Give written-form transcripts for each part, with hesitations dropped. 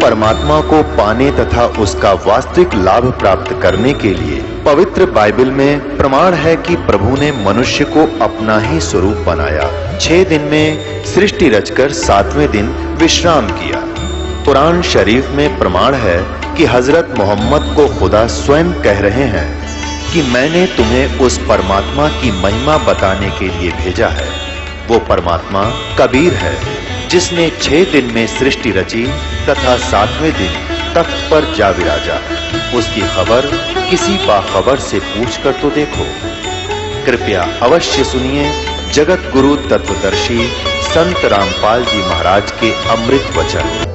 परमात्मा को पाने तथा उसका वास्तविक लाभ प्राप्त करने के लिए पवित्र बाइबल में प्रमाण है कि प्रभु ने मनुष्य को अपना ही स्वरूप बनाया। 6 दिन में सृष्टि रचकर 7वें दिन विश्राम किया। कुरान शरीफ में प्रमाण है कि हजरत मोहम्मद को खुदा स्वयं कह रहे हैं कि मैंने तुम्हें उस परमात्मा की महिमा बताने के लिए भेजा है। वो परमात्मा कबीर है जिसने 6 दिन में सृष्टि रची तथा 7वें दिन तख्त पर जा विराजा। उसकी खबर किसी बाखबर से पूछकर तो देखो। कृपया अवश्य सुनिए जगत गुरु तत्वदर्शी संत रामपाल जी महाराज के अमृत वचन।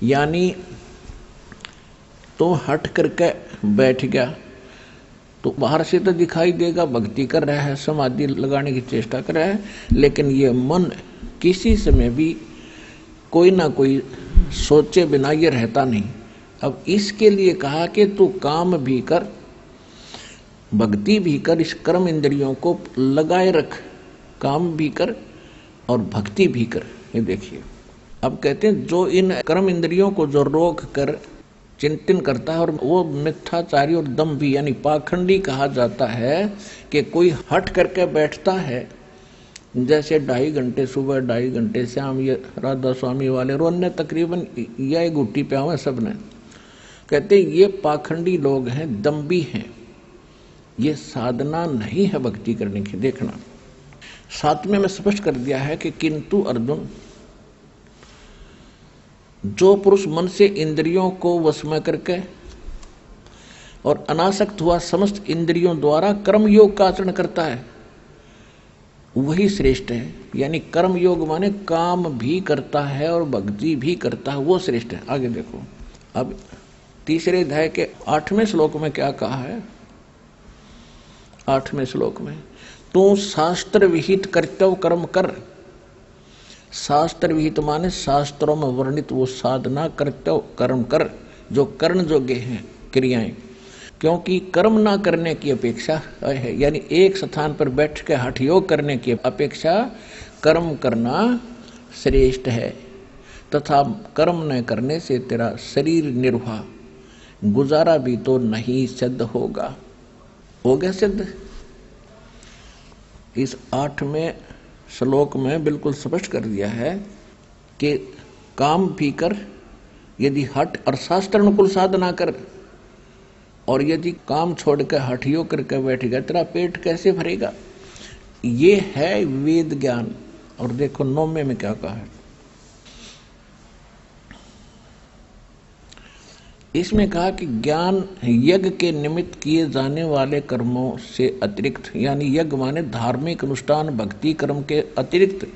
यानी तो हट करके बैठ गया तो बाहर से तो दिखाई देगा भक्ति कर रहा है, समाधि लगाने की चेष्टा कर रहा है, लेकिन ये मन किसी समय भी कोई ना कोई सोचे बिना ये रहता नहीं। अब इसके लिए कहा कि तू काम भी कर, भक्ति भी कर, इस कर्म इंद्रियों को लगाए रख, काम भी कर और भक्ति भी कर। ये देखिए अब कहते हैं जो इन कर्म इंद्रियों को जो रोक कर चिंतन करता है, और वो मिथ्याचारी और दम्भी यानी पाखंडी कहा जाता है कि कोई हट करके बैठता है, जैसे 2.5 घंटे सुबह 2.5 घंटे शाम, ये राधा स्वामी वाले और अन्य तकरीबन यह गुट्टी पे हुए सब ने, कहते ये पाखंडी लोग हैं, दम्भी हैं, ये साधना नहीं है भक्ति करने की। देखना 7वें में स्पष्ट कर दिया है कि किंतु अर्जुन, जो पुरुष मन से इंद्रियों को वश में करके और अनासक्त हुआ समस्त इंद्रियों द्वारा कर्म योग का आचरण करता है वही श्रेष्ठ है। यानी कर्म योग माने काम भी करता है और भक्ति भी करता है, वो श्रेष्ठ है। आगे देखो अब 3रे अध्याय के 8वें श्लोक में क्या कहा है। 8वें श्लोक में तू शास्त्र विहित कर्तव्य कर्म कर। शास्त्र विहित माने शास्त्रों में वर्णित वो साधना कर्तव्य कर्म कर जो कर्ण योग्य हैं क्रियाएं, क्योंकि कर्म ना करने की अपेक्षा है, यानी एक स्थान पर बैठ के हठ योग करने की अपेक्षा कर्म करना श्रेष्ठ है, तथा कर्म न करने से तेरा शरीर निर्वाह गुजारा भी तो नहीं सिद्ध होगा। हो गया सिद्ध। इस 8वें श्लोक में बिल्कुल स्पष्ट कर दिया है कि काम भी कर, यदि हट और शास्त्र अनुकूल साधना कर, और यदि काम छोड़ कर हठ योग करके बैठ गया तेरा पेट कैसे भरेगा। ये है वेद ज्ञान। और देखो 9वें में क्या कहा है। इसमें कहा कि ज्ञान यज्ञ के निमित्त किए जाने वाले कर्मों से अतिरिक्त, यानी यज्ञ माने धार्मिक अनुष्ठान भक्ति कर्म के अतिरिक्त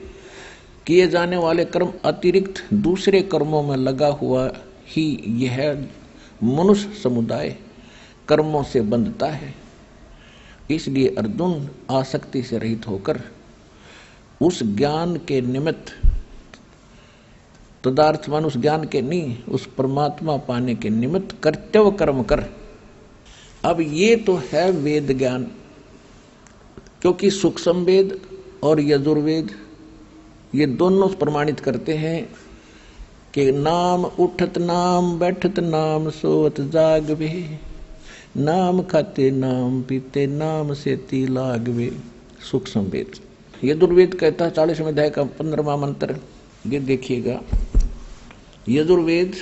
किए जाने वाले कर्म अतिरिक्त दूसरे कर्मों में लगा हुआ ही यह मनुष्य समुदाय कर्मों से बंधता है। इसलिए अर्जुन आसक्ति से रहित होकर उस ज्ञान के निमित्त, तदार्थ मान उस ज्ञान के नहीं, उस परमात्मा पाने के निमित्त कर्तव्य कर्म कर। अब ये तो है वेद ज्ञान, क्योंकि सूक्ष्म वेद और यजुर्वेद ये दोनों प्रमाणित करते हैं कि नाम उठत नाम बैठत नाम सोत जागवे, नाम खाते नाम पीते नाम से ती लागवे। सूक्ष्म वेद। यजुर्वेद कहता है 40वें अध्याय का 15वां मंत्र, ये देखिएगा। यजुर्वेद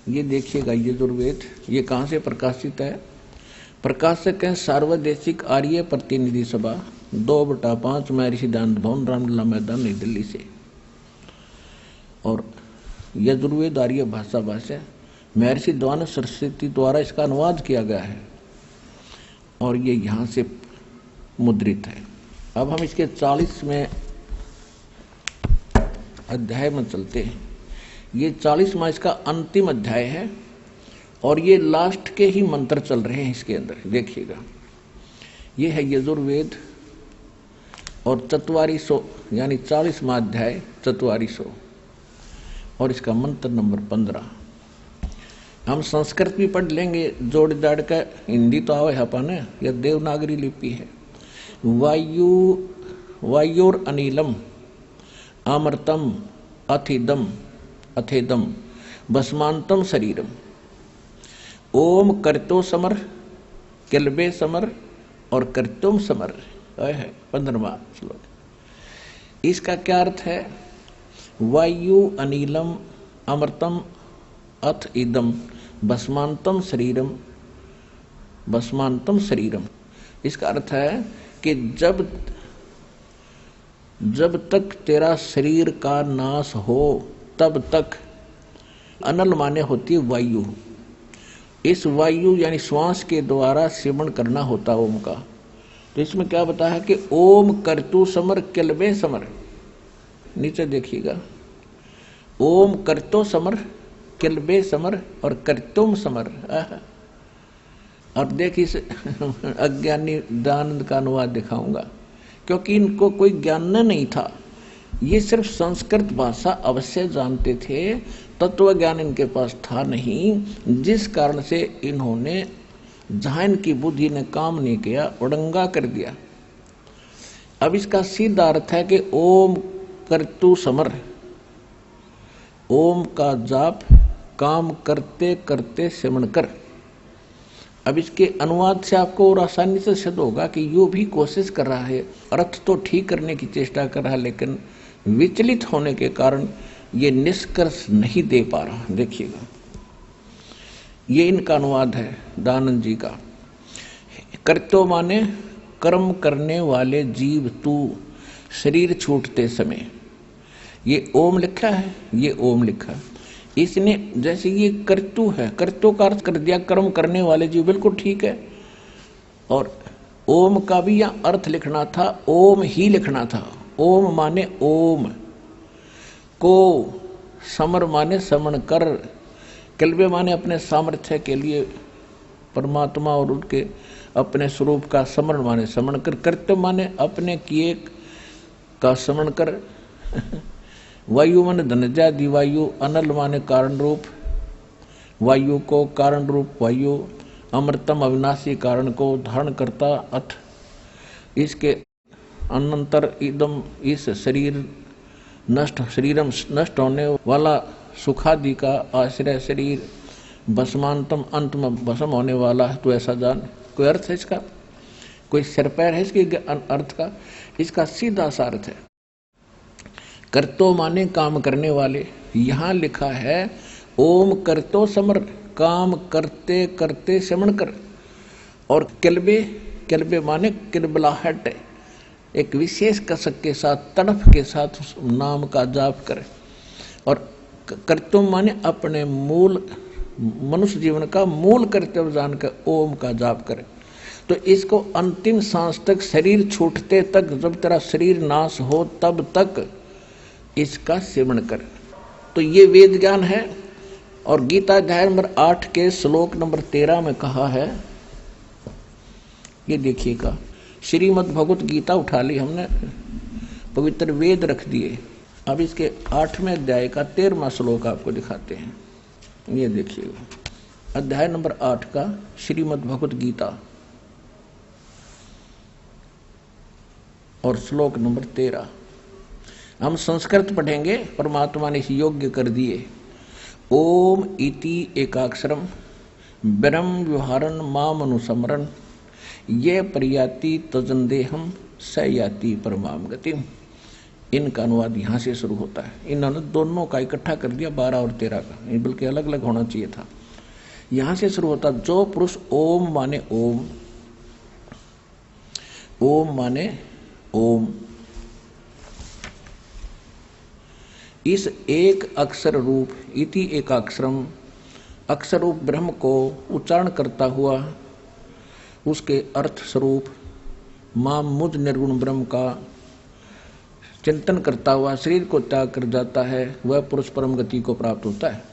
ये देखिएगा यजुर्वेद, ये कहाँ से प्रकाशित है? प्रकाशक है सार्वदेशिक आर्य प्रतिनिधि सभा 2/5 महर्षि दानंद भवन, रामलीला मैदान, नई दिल्ली से। और यजुर्वेद आर्य भाषा भाष्य महर्षि द्वादश सरस्वती द्वारा इसका अनुवाद किया गया है और ये यहाँ से मुद्रित है। अब हम इसके 40वें अध्याय में चलते हैं। ये 40वां इसका अंतिम अध्याय है और ये लास्ट के ही मंत्र चल रहे हैं इसके अंदर। देखिएगा, ये है यजुर्वेद और 4400 यानी 40वां अध्याय 4400 और इसका मंत्र नंबर 15। हम संस्कृत भी पढ़ लेंगे जोड़ जाड़ का, हिंदी तो आवे अपन, यह देवनागरी लिपि है। वायुर अनिलम अमृतम अथेदम भस्मांतम शरीरम। ओम करतो समर किलबे समर और करतुम समर है 15वां श्लोक। इसका क्या अर्थ है? वायु अनिलम अमृतम अथ इदम भस्मांतम शरीरम। इसका अर्थ है कि जब तक तेरा शरीर का नाश हो तब तक, अनल माने होती है वायु, इस वायु यानी श्वास के द्वारा सेवन करना होता ओम का। तो इसमें क्या बताया है कि ओम करतु समर किलबे समर। नीचे देखिएगा, ओम करतो समर किलबे समर और करतुम समर। और देखिए इस अज्ञानी दानंद का अनुवाद दिखाऊंगा, क्योंकि इनको कोई ज्ञान नहीं था। ये सिर्फ संस्कृत भाषा अवश्य जानते थे, तत्व ज्ञान इनके पास था नहीं, जिस कारण से इन्होंने, जहां इनकी बुद्धि ने काम नहीं किया, उड़ंगा कर दिया। अब इसका सीधा अर्थ है कि ओम करतु समर, ओम का जाप काम करते करते सिमरण कर। अब इसके अनुवाद से आपको और आसानी से सिद्ध होगा कि यो भी कोशिश कर रहा है, अर्थ तो ठीक करने की चेष्टा कर रहा है, लेकिन विचलित होने के कारण ये निष्कर्ष नहीं दे पा रहा। देखिएगा, ये इनका अनुवाद है दानंद जी का। कर्तो माने कर्म करने वाले जीव तू शरीर छूटते समय। ये ओम लिखा है, ये ओम लिखा है। इसने जैसे ये कर्तु है, कर्तु का अर्थ कर दिया कर्म करने वाले जीव, बिल्कुल ठीक है। और ओम का भी यहाँ अर्थ लिखना था, ओम ही लिखना था। ओम माने ओम को, समर माने समण कर, किलबे माने अपने सामर्थ्य के लिए परमात्मा और उनके अपने स्वरूप का समरण माने समण कर, कर्तव्य माने अपने किए का समण कर। वायु माने धनजा दिवायु, अनल माने कारण रूप वायु को, कारण रूप वायु, अमृतम अविनाशी कारण को धारण करता अथ, इसके अनंतर इदम इस शरीर नष्ट, शरीरम नष्ट होने वाला, सुखादि का आश्रय शरीर, भस्मांतम अंत में भस्म होने वाला। तो ऐसा जान, कोई अर्थ है इसका? कोई सिर पैर है इसके अर्थ का? इसका सीधा सा अर्थ है कर्तो माने काम करने वाले। यहां लिखा है ओम करतो समर, काम करते करते समण कर। और किलबे, किलबे माने किलबलाहट, एक विशेष कसक के साथ, तड़फ के साथ उस नाम का जाप करे। और कर्तव्य माने अपने मूल मनुष्य जीवन का मूल कर्तव्य जानकर ओम का जाप करे। तो इसको अंतिम सांस तक, शरीर छूटते तक, जब तेरा शरीर नाश हो तब तक इसका सेवन कर। तो ये वेद ज्ञान है। और गीता अध्याय नंबर 8 के श्लोक नंबर 13 में कहा है, ये देखिएगा, श्रीमद् भगवत गीता उठा ली हमने, पवित्र वेद रख दिए। अब इसके 8वें अध्याय का 13वां श्लोक आपको दिखाते हैं। ये देखिएगा, अध्याय नंबर 8 का श्रीमद् भगवत गीता और श्लोक नंबर 13। हम संस्कृत पढ़ेंगे, परमात्मा ने इस योग्य कर दिए। ओम इति एकाक्षरम ब्रह्म व्यवहारन माम अनुसमरण ये प्रयाति तजंदेहम स याति परमाम गतिम। इनका अनुवाद यहाँ से शुरू होता है। इन्होंने दोनों का इकट्ठा कर दिया 12 और 13 का, बल्कि अलग अलग होना चाहिए था। यहाँ से शुरू होता, जो पुरुष ओम माने ओम, ओम माने ओम, इस एक अक्षर रूप इति एकाक्षरम, अक्षर रूप ब्रह्म को उच्चारण करता हुआ उसके अर्थ स्वरूप मां मुझ निर्गुण ब्रह्म का चिंतन करता हुआ शरीर को त्याग कर जाता है, वह पुरुष परम गति को प्राप्त होता है।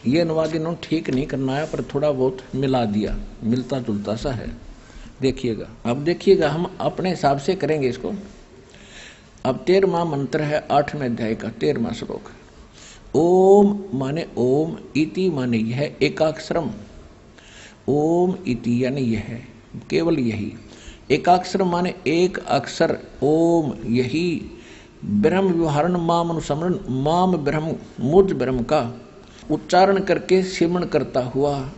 ये अनुवाद इन्होंने ठीक नहीं करना है, पर थोड़ा बहुत मिला दिया, मिलता जुलता सा है। देखिएगा, अब देखिएगा, हम अपने हिसाब से करेंगे इसको। अब 13वां मंत्र है 8वें अध्याय का 13वां श्लोक। ओम माने ओम, इति माने यह, एकाक्षरम, ओम इति यानी यह, केवल यही, एकाक्षरम माने एक अक्षर, ओम यही, ब्रह्म व्यवहारण माम अनुसमरण, माम ब्रह्म मुझ ब्रह्म का उच्चारण करके सिमरण करता हुआ,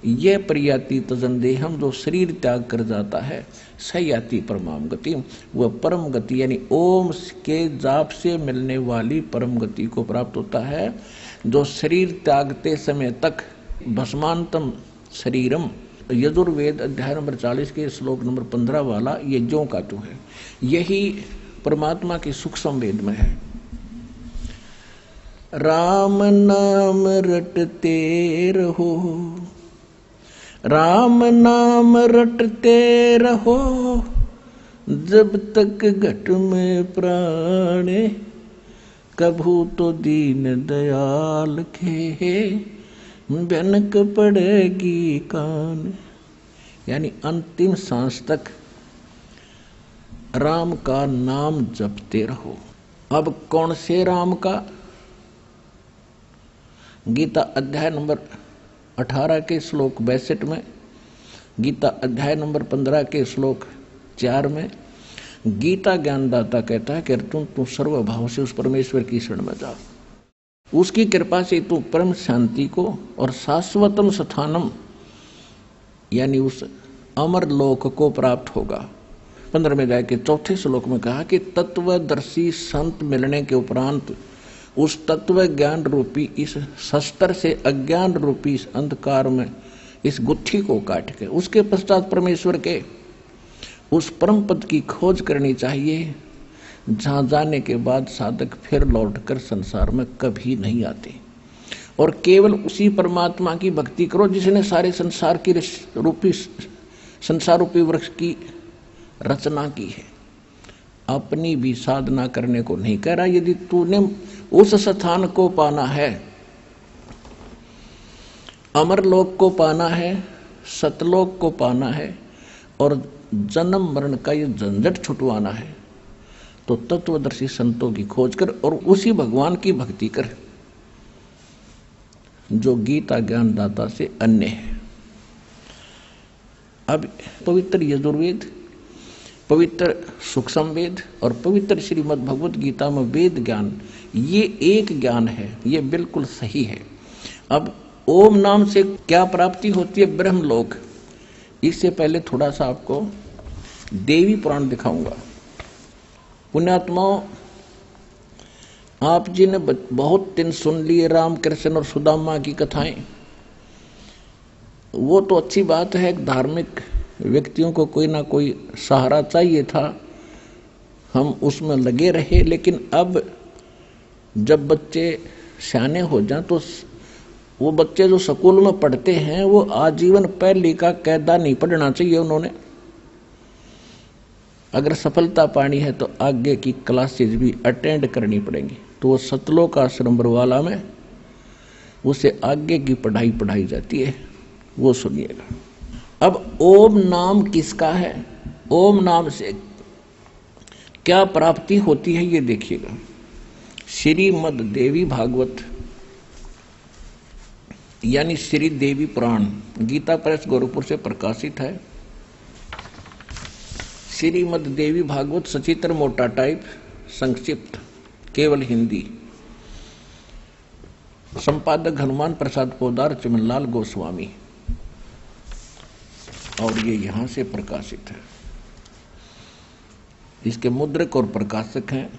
यह परियाति तजनदेहम, जो शरीर त्याग कर जाता है, सयाति परमाम गति, वह परम गति यानी ओम के जाप से मिलने वाली परम गति को प्राप्त होता है। जो शरीर त्यागते समय तक भस्मांतम शरीरम, यजुर्वेद अध्याय नंबर 40 के श्लोक नंबर 15 वाला ये ज्यों का त्यों है, यही परमात्मा की सुख संवेद में है। राम नाम रटते रहो, राम नाम रटते रहो, जब तक घट में प्राणे, कभू तो दीन दयाल के भनक पड़ेगी कान। यानी अंतिम सांस तक राम का नाम जपते रहो। अब कौन से राम का? गीता अध्याय नंबर 18 के श्लोक 62 में, गीता अध्याय नंबर 15 के श्लोक 4 में गीता ज्ञानदाता कहता है कि अर्जुन तू सर्वभाव से उस परमेश्वर की शरण में जा, उसकी कृपा से तू परम शांति को और शाश्वतम स्थानम यानी उस अमर लोक को प्राप्त होगा। 15वें अध्याय के 4थे श्लोक में कहा कि तत्वदर्शी संत मिलने के उपरांत उस तत्व ज्ञान रूपी इस शस्त्र से अज्ञान रूपी इस अंधकार में इस गुत्थी को काट के उसके पश्चात परमेश्वर के उस परम पद की खोज करनी चाहिए, जहां जाने के बाद साधक फिर लौटकर संसार में कभी नहीं आते, और केवल उसी परमात्मा की भक्ति करो जिसने सारे संसार की रूपी संसार रूपी वृक्ष की रचना की है। अपनी भी साधना करने को नहीं कह रहा। यदि तूने उस स्थान को पाना है, अमरलोक को पाना है, सतलोक को पाना है और जन्म मरण का ये झंझट छुटवाना है, तो तत्वदर्शी संतों की खोज कर और उसी भगवान की भक्ति कर जो गीता ज्ञानदाता से अन्य है। अब पवित्र यजुर्वेद, पवित्र सूक्ष्म वेद और पवित्र श्रीमद् भगवत गीता में वेद ज्ञान, ये एक ज्ञान है, ये बिल्कुल सही है। अब ओम नाम से क्या प्राप्ति होती है? ब्रह्मलोक। इससे पहले थोड़ा सा आपको देवी पुराण दिखाऊंगा। पुण्यात्माओं, आप जी ने बहुत दिन सुन लिए राम कृष्ण और सुदामा की कथाएं, वो तो अच्छी बात है। धार्मिक व्यक्तियों को कोई ना कोई सहारा चाहिए था, हम उसमें लगे रहे। लेकिन अब जब बच्चे सियाने हो जाएं तो वो बच्चे जो स्कूल में पढ़ते हैं वो आजीवन पहली का कायदा नहीं पढ़ना चाहिए उन्होंने। अगर सफलता पानी है तो आगे की क्लासेज भी अटेंड करनी पड़ेंगी। तो वो सतलोक आश्रम बरवाला में उसे आगे की पढ़ाई पढ़ाई जाती है, वो सुनिएगा। अब ओम नाम किसका है? ओम नाम से क्या प्राप्ति होती है ये देखिएगा। श्रीमद् देवी भागवत यानी श्री देवी पुराण गीता प्रेस गोरखपुर से प्रकाशित है। श्रीमद् देवी भागवत सचित्र मोटा टाइप, संक्षिप्त केवल हिंदी, संपादक हनुमान प्रसाद पोदार, चिमनलाल गोस्वामी, और ये यहां से प्रकाशित है। इसके मुद्रक और प्रकाशक हैं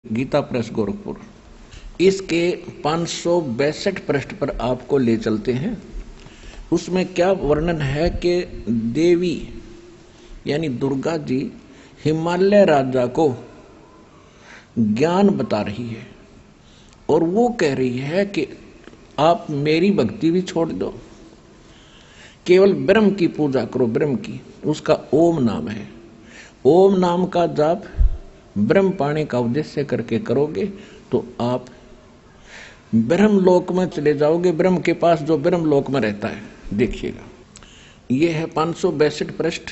गीता प्रेस गोरखपुर। इसके 562 पृष्ठ पर आपको ले चलते हैं। उसमें क्या वर्णन है कि देवी यानी दुर्गा जी हिमालय राजा को ज्ञान बता रही है और वो कह रही है कि आप मेरी भक्ति भी छोड़ दो, केवल ब्रह्म की पूजा करो। ब्रह्म की, उसका ओम नाम है। ओम नाम का जाप ब्रह्म पाने का उद्देश्य करके करोगे तो आप ब्रह्म लोक में चले जाओगे, ब्रह्म के पास जो ब्रह्म लोक में रहता है। देखिएगा, यह है 562 पृष्ठ,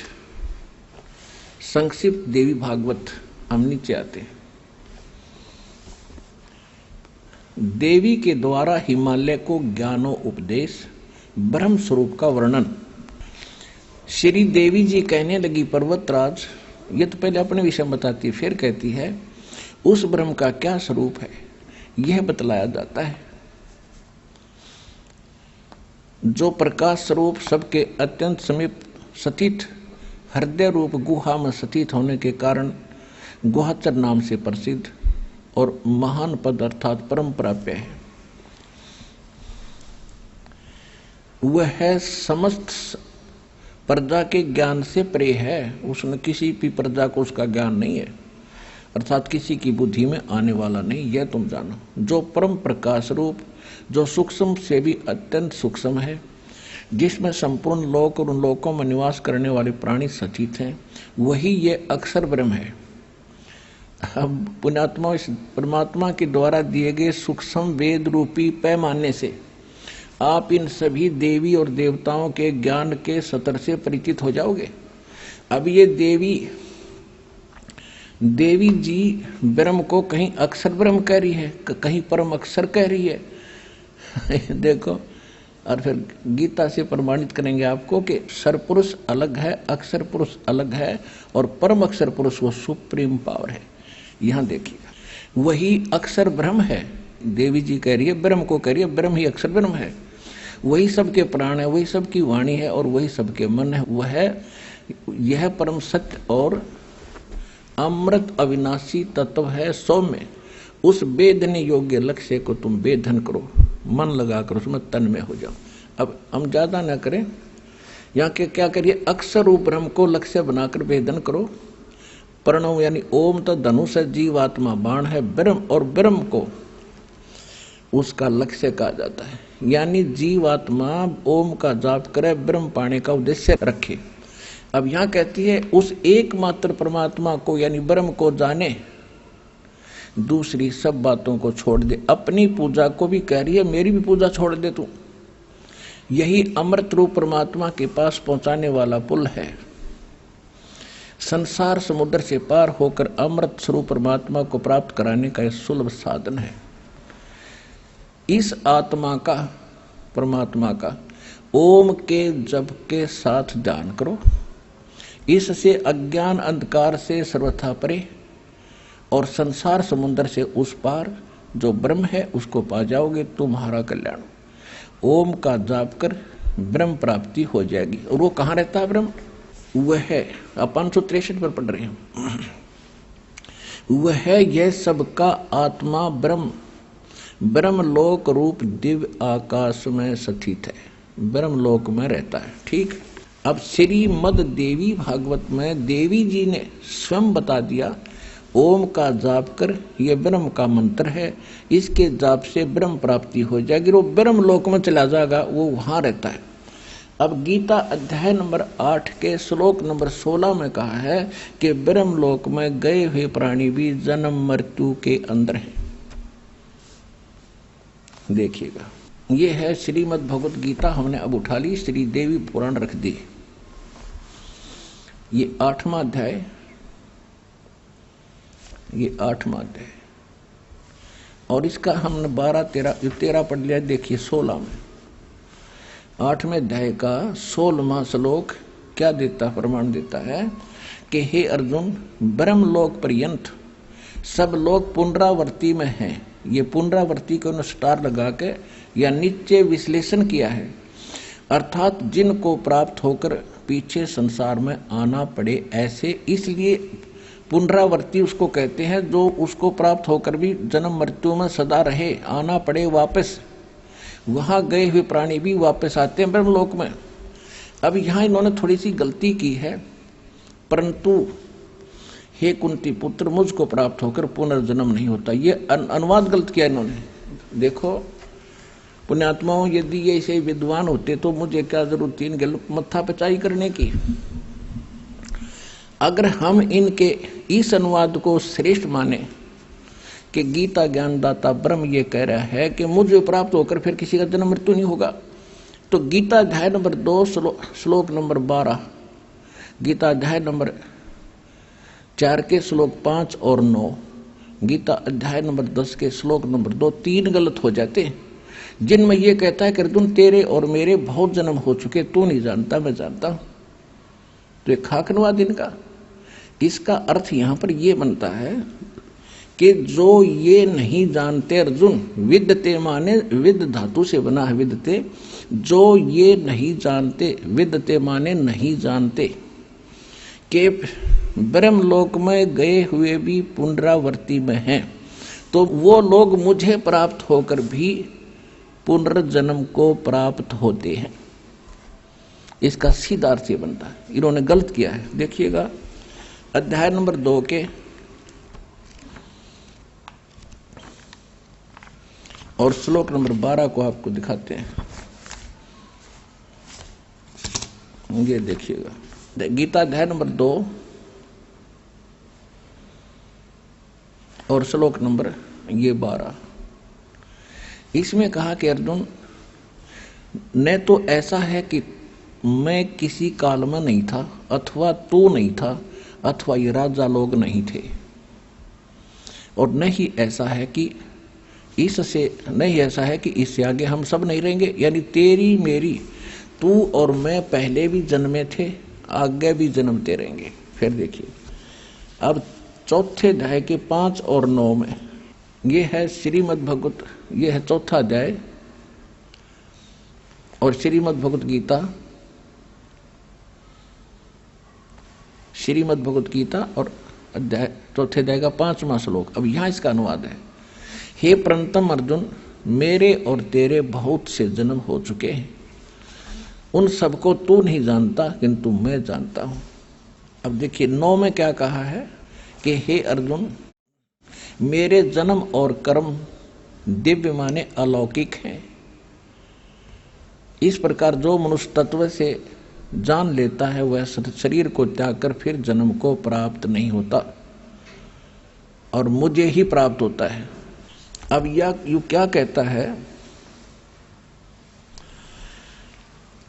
संक्षिप्त देवी भागवत। हम नीचे आते हैं। देवी के द्वारा हिमालय को ज्ञानो उपदेश, ब्रह्म स्वरूप का वर्णन। श्री देवी जी कहने लगी, पर्वतराज, ये तो पहले अपने विषय में बताती है, फिर कहती है उस ब्रह्म का क्या स्वरूप है यह बतलाया जाता है, जो प्रकाश स्वरूप सबके अत्यंत समीप स्थित हृदय रूप गुहा में स्थित होने के कारण गुहाचर नाम से प्रसिद्ध और महान पद अर्थात परम प्राप्य है। वह है समस्त प्रजा के ज्ञान से परे है। उसने किसी भी प्रजा को उसका ज्ञान नहीं है, अर्थात किसी की बुद्धि में आने वाला नहीं। यह तुम जानो, जो परम प्रकाश रूप, जो सूक्ष्म से भी अत्यंत सूक्ष्म है, जिसमें संपूर्ण लोक और उन लोकों में निवास करने वाले प्राणी सचित हैं, वही ये अक्षर ब्रह्म है। अब पुण्यात्मा इस परमात्मा के द्वारा दिए गए सूक्ष्म वेद रूपी पैमाने से आप इन सभी देवी और देवताओं के ज्ञान के सतर से परिचित हो जाओगे। अब ये देवी जी ब्रह्म को कहीं अक्षर ब्रह्म कह रही है, कहीं परम अक्षर कह रही है। देखो, और फिर गीता से प्रमाणित करेंगे आपको कि सरपुरुष अलग है, अक्षर पुरुष अलग है, और परम अक्षर पुरुष वो सुप्रीम पावर है। यहां देखिएगा, वही अक्षर ब्रह्म है। देवी जी कह रही है, ब्रह्म को कह रही है, ब्रह्म ही अक्षर ब्रह्म है। वही सबके प्राण है, वही सबकी वाणी है और वही सबके मन है। वह यह परम सत्य और अमृत अविनाशी तत्व है। सौम्य उस वेदन योग्य लक्ष्य को तुम वेदन करो, मन लगाकर उसमें तन में हो जाओ। अब हम ज्यादा ना करें, यहाँ के क्या करिए, अक्षर रूप ब्रह्म को लक्ष्य बनाकर वेदन करो। प्रणव यानी ओम तो धनुष है, जीवात्मा बाण है, ब्रह्म और ब्रह्म को उसका लक्ष्य कहा जाता है। यानी जीवात्मा ओम का जाप करे, ब्रह्म पाने का उद्देश्य रखे। अब यहां कहती है उस एकमात्र परमात्मा को यानी ब्रह्म को जाने, दूसरी सब बातों को छोड़ दे। अपनी पूजा को भी कह रही है, मेरी भी पूजा छोड़ दे तू। यही अमृत रूप परमात्मा के पास पहुंचाने वाला पुल है। संसार समुद्र से पार होकर अमृत स्वरूप परमात्मा को प्राप्त कराने का यह सुलभ साधन है। इस आत्मा का, परमात्मा का ओम के जप के साथ ध्यान करो। इससे अज्ञान अंधकार से सर्वथा परे और संसार समुद्र से उस पार जो ब्रह्म है उसको पा जाओगे। तुम्हारा कल्याण। ओम का जाप कर ब्रह्म प्राप्ति हो जाएगी। और वो कहाँ रहता है ब्रह्म? वह है 563 पर पढ़ रहे हैं। वह है यह सबका आत्मा ब्रह्म, ब्रह्मलोक रूप दिव्य आकाश में स्थित है, ब्रह्मलोक में रहता है। ठीक। अब श्रीमद देवी भागवत में देवी जी ने स्वयं बता दिया, ओम का जाप कर, यह ब्रह्म का मंत्र है, इसके जाप से ब्रह्म प्राप्ति हो जाएगी। वो ब्रह्म लोक में चला जाएगा, वो वहां रहता है। अब गीता अध्याय नंबर 8 के श्लोक नंबर 16 में कहा है कि ब्रह्म लोक में गए हुए प्राणी भी जन्म मृत्यु के अंदर हैं। देखिएगा, ये है श्रीमद् भगवत गीता। हमने अब उठा ली, श्री देवी पुराण रख दी। ये 8वां अध्याय, ये 8वां अध्याय, और इसका हमने 13 पढ़ लिया। देखिए 16 में, 8वें अध्याय का 16वां श्लोक क्या देता, प्रमाण देता है कि हे अर्जुन, ब्रह्मलोक पर्यंत सब लोग पुनरावर्ती में हैं। ये पुनरावर्ती को स्टार लगा के या नीचे विश्लेषण किया है, अर्थात जिनको प्राप्त होकर पीछे संसार में आना पड़े ऐसे। इसलिए पुनरावर्ती उसको कहते हैं जो उसको प्राप्त होकर भी जन्म मृत्यु में सदा रहे, आना पड़े वापस। वहां गए हुए प्राणी भी वापस आते हैं ब्रह्मलोक में। अब यहां इन्होंने थोड़ी सी गलती की है, परंतु हे कुंती पुत्र, मुझको प्राप्त होकर पुनर्जन्म नहीं होता। ये अनुवाद गलत किया इन्होंने। देखो पुण्यात्माओं, यदि ये ऐसे विद्वान होते तो मुझे क्या जरूरत थी इनके मत्था पचाई करने की। अगर हम इनके इस अनुवाद को श्रेष्ठ माने कि गीता ज्ञानदाता ब्रह्म ये कह रहा है कि मुझे प्राप्त होकर फिर किसी का जन्म मृत्यु नहीं होगा, तो गीता अध्याय नंबर 2 श्लोक नंबर 12, गीता अध्याय नंबर 4 के श्लोक 5 और 9, गीता अध्याय नंबर 10 के श्लोक नंबर 2, 3 गलत हो जाते हैं, जिनमें यह कहता है कि अर्जुन तेरे और मेरे बहुत जन्म हो चुके, तू नहीं जानता मैं जानता हूं। तो एक खाकनवाद इनका। इसका अर्थ यहां पर यह बनता है कि जो ये नहीं जानते अर्जुन, विद्यते माने विद धातु से बना है विद्यते, जो ये नहीं जानते, विद्यते माने नहीं जानते कि ब्रह्मलोक में गए हुए भी पुनरावर्ती में हैं, तो वो लोग मुझे प्राप्त होकर भी पुनर्जन्म को प्राप्त होते हैं। इसका सीधा अर्थ ये बनता है। इन्होंने गलत किया है। देखिएगा अध्याय नंबर 2 के और श्लोक नंबर 12 को आपको दिखाते हैं। ये देखिएगा, गीता अध्याय नंबर 2 और श्लोक नंबर ये 12। इसमें कहा कि अर्जुन, न तो ऐसा है कि मैं किसी काल में नहीं था, अथवा तू नहीं था, अथवा ये राजा लोग नहीं थे, और न ही ऐसा है कि इससे आगे हम सब नहीं रहेंगे। यानी तेरी मेरी, तू और मैं पहले भी जन्मे थे, आगे भी जन्मते रहेंगे। फिर देखिए अब चौथे अध्याय के 5 और 9 में, ये है श्रीमद् भगवत, ये है चौथा अध्याय और श्रीमद् भगवत गीता, श्रीमद् भगवत गीता और अध्याय चौथे अध्याय का 5वां श्लोक। अब यहां इसका अनुवाद है, हे प्रणतम अर्जुन, मेरे और तेरे बहुत से जन्म हो चुके हैं, उन सबको तू नहीं जानता किंतु मैं जानता हूं। अब देखिए 9 में क्या कहा है कि हे अर्जुन, मेरे जन्म और कर्म दिव्य माने अलौकिक हैं। इस प्रकार जो मनुष्य तत्व से जान लेता है वह शरीर को त्याग कर फिर जन्म को प्राप्त नहीं होता और मुझे ही प्राप्त होता है। अब यू क्या कहता है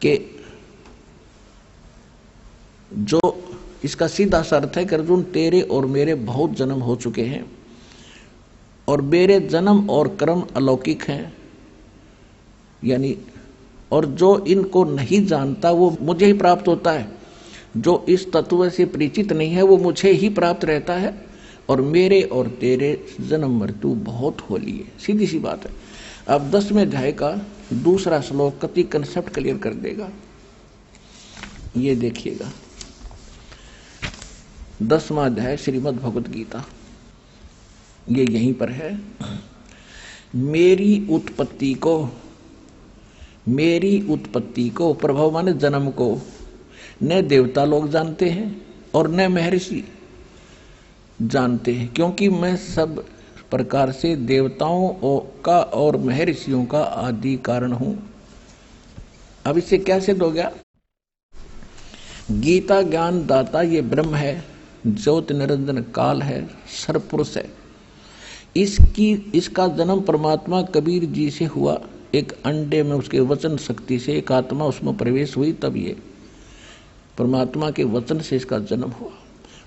कि जो इसका सीधा सा अर्थ है कि अर्जुन तेरे और मेरे बहुत जन्म हो चुके हैं और मेरे जन्म और कर्म अलौकिक हैं, यानी और जो इनको नहीं जानता वो मुझे ही प्राप्त होता है, जो इस तत्व से परिचित नहीं है वो मुझे ही प्राप्त रहता है, और मेरे और तेरे जन्म मृत्यु बहुत होली है। सीधी सी बात है। अब 10वें अध्याय का 2 श्लोक कति कंसेप्ट क्लियर कर देगा। ये देखिएगा 10वां अध्याय श्रीमद् भगवत गीता, ये यहीं पर है। मेरी उत्पत्ति को प्रभाव माने जन्म को न देवता लोग जानते हैं और न महर्षि जानते हैं, क्योंकि मैं सब प्रकार से देवताओं का और महर्षियों का आदि कारण हूं। अब इससे क्या सिद्ध हो गया? गीता ज्ञान दाता ये ब्रह्म है, ज्योति निरंजन काल है, सर्वपुरुष है। इसका जन्म परमात्मा कबीर जी से हुआ। एक अंडे में उसके वचन शक्ति से एक आत्मा उसमें प्रवेश हुई, तब ये परमात्मा के वचन से इसका जन्म हुआ।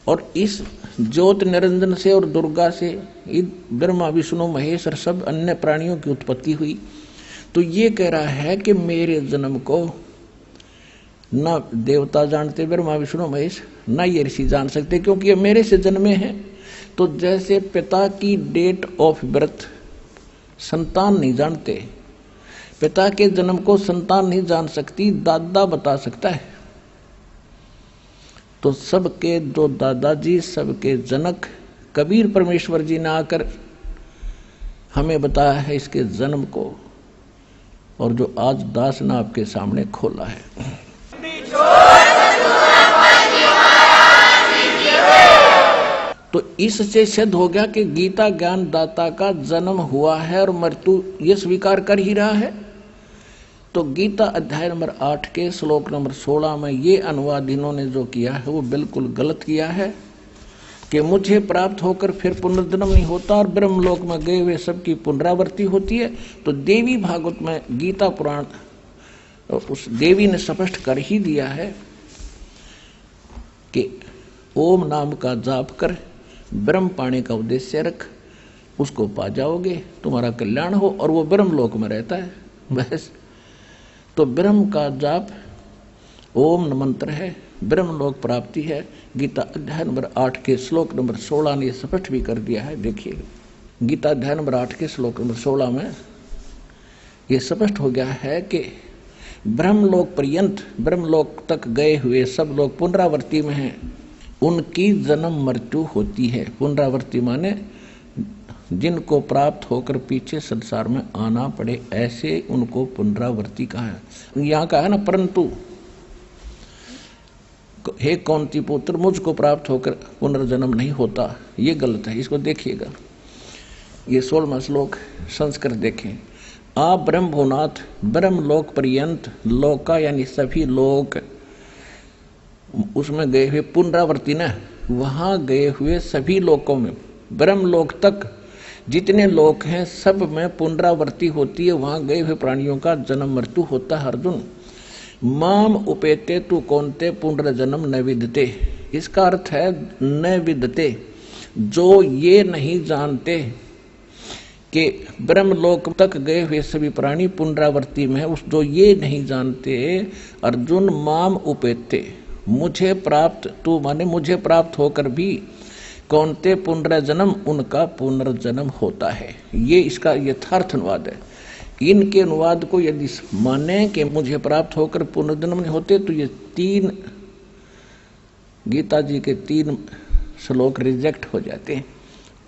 और इस ज्योति निरंजन से और दुर्गा से ब्रह्मा विष्णु महेश और सब अन्य प्राणियों की उत्पत्ति हुई। तो ये कह रहा है कि मेरे जन्म को न देवता जानते, ब्रह्मा विष्णु महेश, न ये ऋषि जान सकते, क्योंकि ये मेरे से जन्मे हैं। तो जैसे पिता की डेट ऑफ बर्थ संतान नहीं जानते, पिता के जन्म को संतान नहीं जान सकती, दादा बता सकता है। तो सबके जो दादाजी, सबके जनक कबीर परमेश्वर जी ने आकर हमें बताया है इसके जन्म को, और जो आज दास ने आपके सामने खोला है। तो इससे सिद्ध हो गया कि गीता ज्ञान दाता का जन्म हुआ है और मृत्यु ये स्वीकार कर ही रहा है। तो गीता अध्याय नंबर 8 के श्लोक नंबर 16 में ये अनुवाद इन्होंने जो किया है वो बिल्कुल गलत किया है कि मुझे प्राप्त होकर फिर पुनर्जन्म नहीं होता और ब्रह्मलोक में गए हुए सबकी पुनरावृत्ति होती है। तो देवी भागवत में गीता पुराण उस देवी ने स्पष्ट कर ही दिया है कि ओम नाम का जाप कर ब्रह्म पाने का उद्देश्य रख, उसको पा जाओगे, तुम्हारा कल्याण हो, और वो ब्रह्मलोक में रहता है बस। तो ब्रह्म का जाप ओम मंत्र है, ब्रह्मलोक प्राप्ति है। गीता अध्याय नंबर 8 के श्लोक नंबर 16 ने स्पष्ट भी कर दिया है। देखिए गीता अध्याय नंबर 8 के श्लोक नंबर 16 में ये स्पष्ट हो गया है कि ब्रह्मलोक पर्यंत, ब्रह्मलोक तक गए हुए सब लोग पुनरावृत्ति में हैं, उनकी जन्म मृत्यु होती है। पुनरावृत्ति माने जिनको प्राप्त होकर पीछे संसार में आना पड़े, ऐसे उनको पुनरावृत्ति कहा है। यहाँ का है ना, परंतु हे कौंती पुत्र मुझको प्राप्त होकर पुनर्जन्म नहीं होता, ये गलत है। इसको देखिएगा, ये 16वां श्लोक संस्कृत देखें। आ ब्रह्म भुनाथ ब्रह्मलोक पर्यंत, लोका यानी सभी लोक, उसमें गए हुए पुनरावृत्ति न, वहां गए हुए सभी लोकों में, ब्रह्मलोक तक जितने लोक हैं सब में पुनरावृत्ति होती है, वहां गए हुए प्राणियों का जन्म मृत्यु होता है। अर्जुन माम उपेते तू कौनते पुनर्जन्म न विदते, इसका अर्थ है न विदते, जो ये नहीं जानते कि ब्रह्मलोक तक गए हुए सभी प्राणी पुनरावृत्ति में है, उस जो ये नहीं जानते अर्जुन माम उपेते, मुझे प्राप्त, तू माने मुझे प्राप्त होकर भी कौनते पुनर्जन्म, उनका पुनर्जन्म होता है। ये इसका यथार्थ अनुवाद है। इनके अनुवाद को यदि माने कि मुझे प्राप्त होकर पुनर्जन्म नहीं होते, तो ये 3 गीता जी के 3 श्लोक रिजेक्ट हो जाते हैं।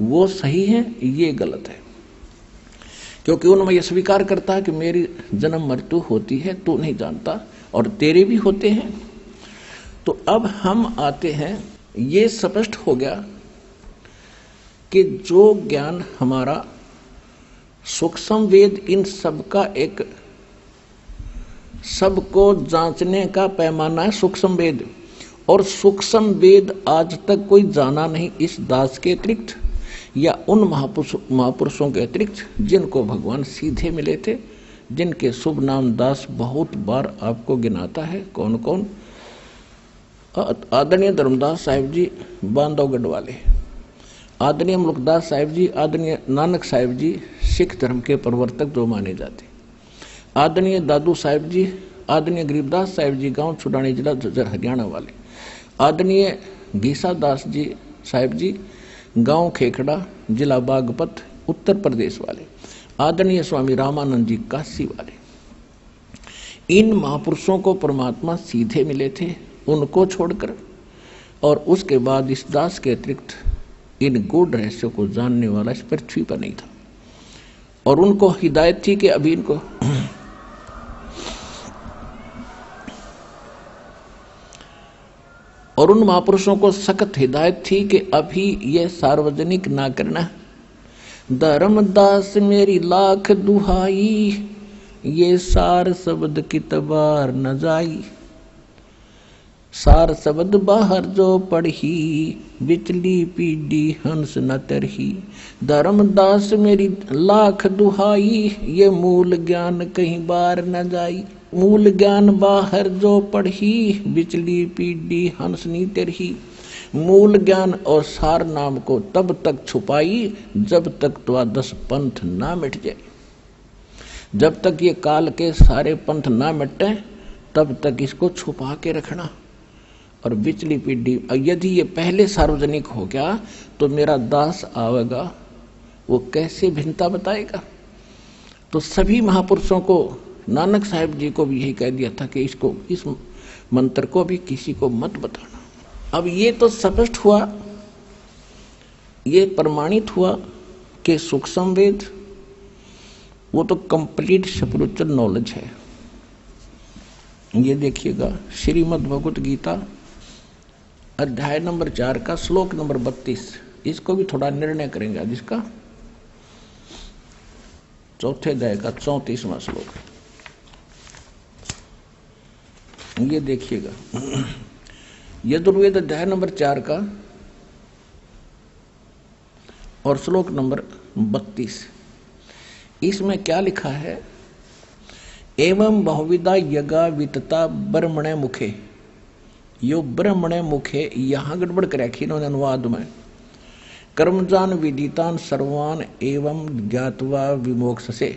वो सही है, ये गलत है, क्योंकि उनमें यह स्वीकार करता है कि मेरी जन्म मृत्यु होती है, तू नहीं जानता, और तेरे भी होते हैं। तो अब हम आते हैं, ये स्पष्ट हो गया कि जो ज्ञान हमारा सूक्ष्म वेद इन सबका एक सबको जांचने का पैमाना है सूक्ष्म वेद, और सूक्ष्म वेद आज तक कोई जाना नहीं इस दास के अतिरिक्त या उन महापुरुषों के अतिरिक्त जिनको भगवान सीधे मिले थे, जिनके शुभ नाम दास बहुत बार आपको गिनाता है। कौन कौन? आदरणीय धर्मदास साहिब जी बांधवगढ़ वाले, आदरणीय मुल्कदास साहिब जी, आदरणीय नानक साहिब जी सिख धर्म के प्रवर्तक जो माने जाते, आदरणीय दादू साहिब जी, आदरणीय गरीबदास साहिब जी गांव छुड़ानी जिला झज्जर हरियाणा वाले, आदरणीय घीसा दास जी साहिब जी गांव खेखड़ा जिला बागपत उत्तर प्रदेश वाले, आदरणीय स्वामी रामानंद जी काशी वाले। इन महापुरुषों को परमात्मा सीधे मिले थे, उनको छोड़कर, और उसके बाद इस दास के अतिरिक्त इन गूढ़ रहस्यों को जानने वाला इस पृथ्वी पर नहीं था। और उनको हिदायत थी कि अभी इनको और उन महापुरुषों को सख्त हिदायत थी कि अभी ये सार्वजनिक ना करना। धर्मदास मेरी लाख दुहाई, ये सार शब्द की तबार न जाई, सार शब्द बाहर जो पढ़ी, बिचली पीढ़ी हंस न तरही। धर्मदास मेरी लाख दुहाई, ये मूल ज्ञान कहीं बार न जाई, मूल ज्ञान बाहर जो पढ़ी, बिचली पीढ़ी हंस नी तरही। मूल ज्ञान और सार नाम को तब तक छुपाई जब तक द्वादश पंथ ना मिट जाए। जब तक ये काल के सारे पंथ ना मिटे तब तक इसको छुपा के रखना। और बिचली पीढ़ी, यदि ये पहले सार्वजनिक हो गया तो मेरा दास आवेगा, वो कैसे भिन्नता बताएगा। तो सभी महापुरुषों को, नानक साहिब जी को भी यही कह दिया था कि इसको, इस मंत्र को भी किसी को मत बताना। अब ये तो स्पष्ट हुआ, ये प्रमाणित हुआ कि सूक्ष्म वेद वो तो कंप्लीट स्पिरिचुअल नॉलेज है। ये देखिएगा श्रीमद् भगवत गीता अध्याय नंबर 4 का श्लोक नंबर 32, इसको भी थोड़ा निर्णय करेंगे आज इसका। चौथे अध्याय का 34वां श्लोक, ये देखिएगा यजुर्वेद अध्याय नंबर 4 का और श्लोक नंबर 32। इसमें क्या लिखा है? एवं बहुविधा यज्ञा वितता ब्रह्मणे मुखे। यो ब्रह्मणे मुखे यहां गड़बड़ कर रखी इन्होंने अनुवाद में। कर्मजान विदितान सर्वान एवं ज्ञात्वा विमोक्षसे।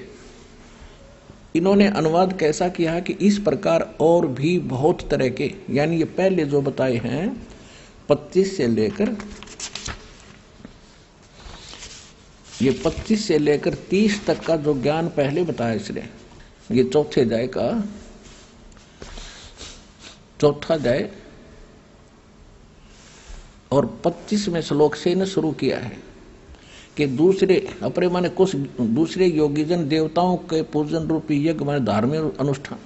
इन्होंने अनुवाद कैसा किया है कि इस प्रकार और भी बहुत तरह के, यानी ये पहले जो बताए हैं 25 से लेकर ये 25 से लेकर 30 तक का जो ज्ञान पहले बताया इसने, ये चौथे अध्याय का चौथा अध्याय और 25वें श्लोक से इन्हें शुरू किया है कि दूसरे अपने माने कुछ दूसरे योगीजन देवताओं के पूजन रूपी यज्ञ माने धार्मिक अनुष्ठान,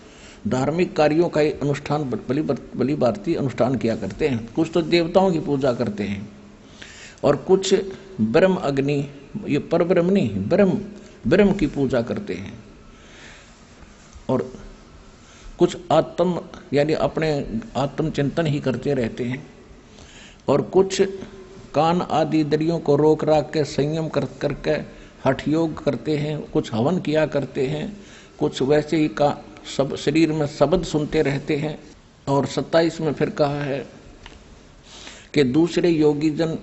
धार्मिक कार्यों का अनुष्ठान बलि भारती अनुष्ठान किया करते हैं। कुछ तो देवताओं की पूजा करते हैं और कुछ ब्रह्म अग्नि, ये परब्रह्म नहीं ब्रह्म की पूजा करते हैं, और कुछ आत्म यानी अपने आत्म चिंतन ही करते रहते हैं, और कुछ कान आदि इंद्रियों को रोक राख के संयम करके हठ योग करते हैं, कुछ हवन किया करते हैं, कुछ वैसे ही का सब शरीर में शब्द सुनते रहते हैं। और 27 में फिर कहा है कि दूसरे योगी जन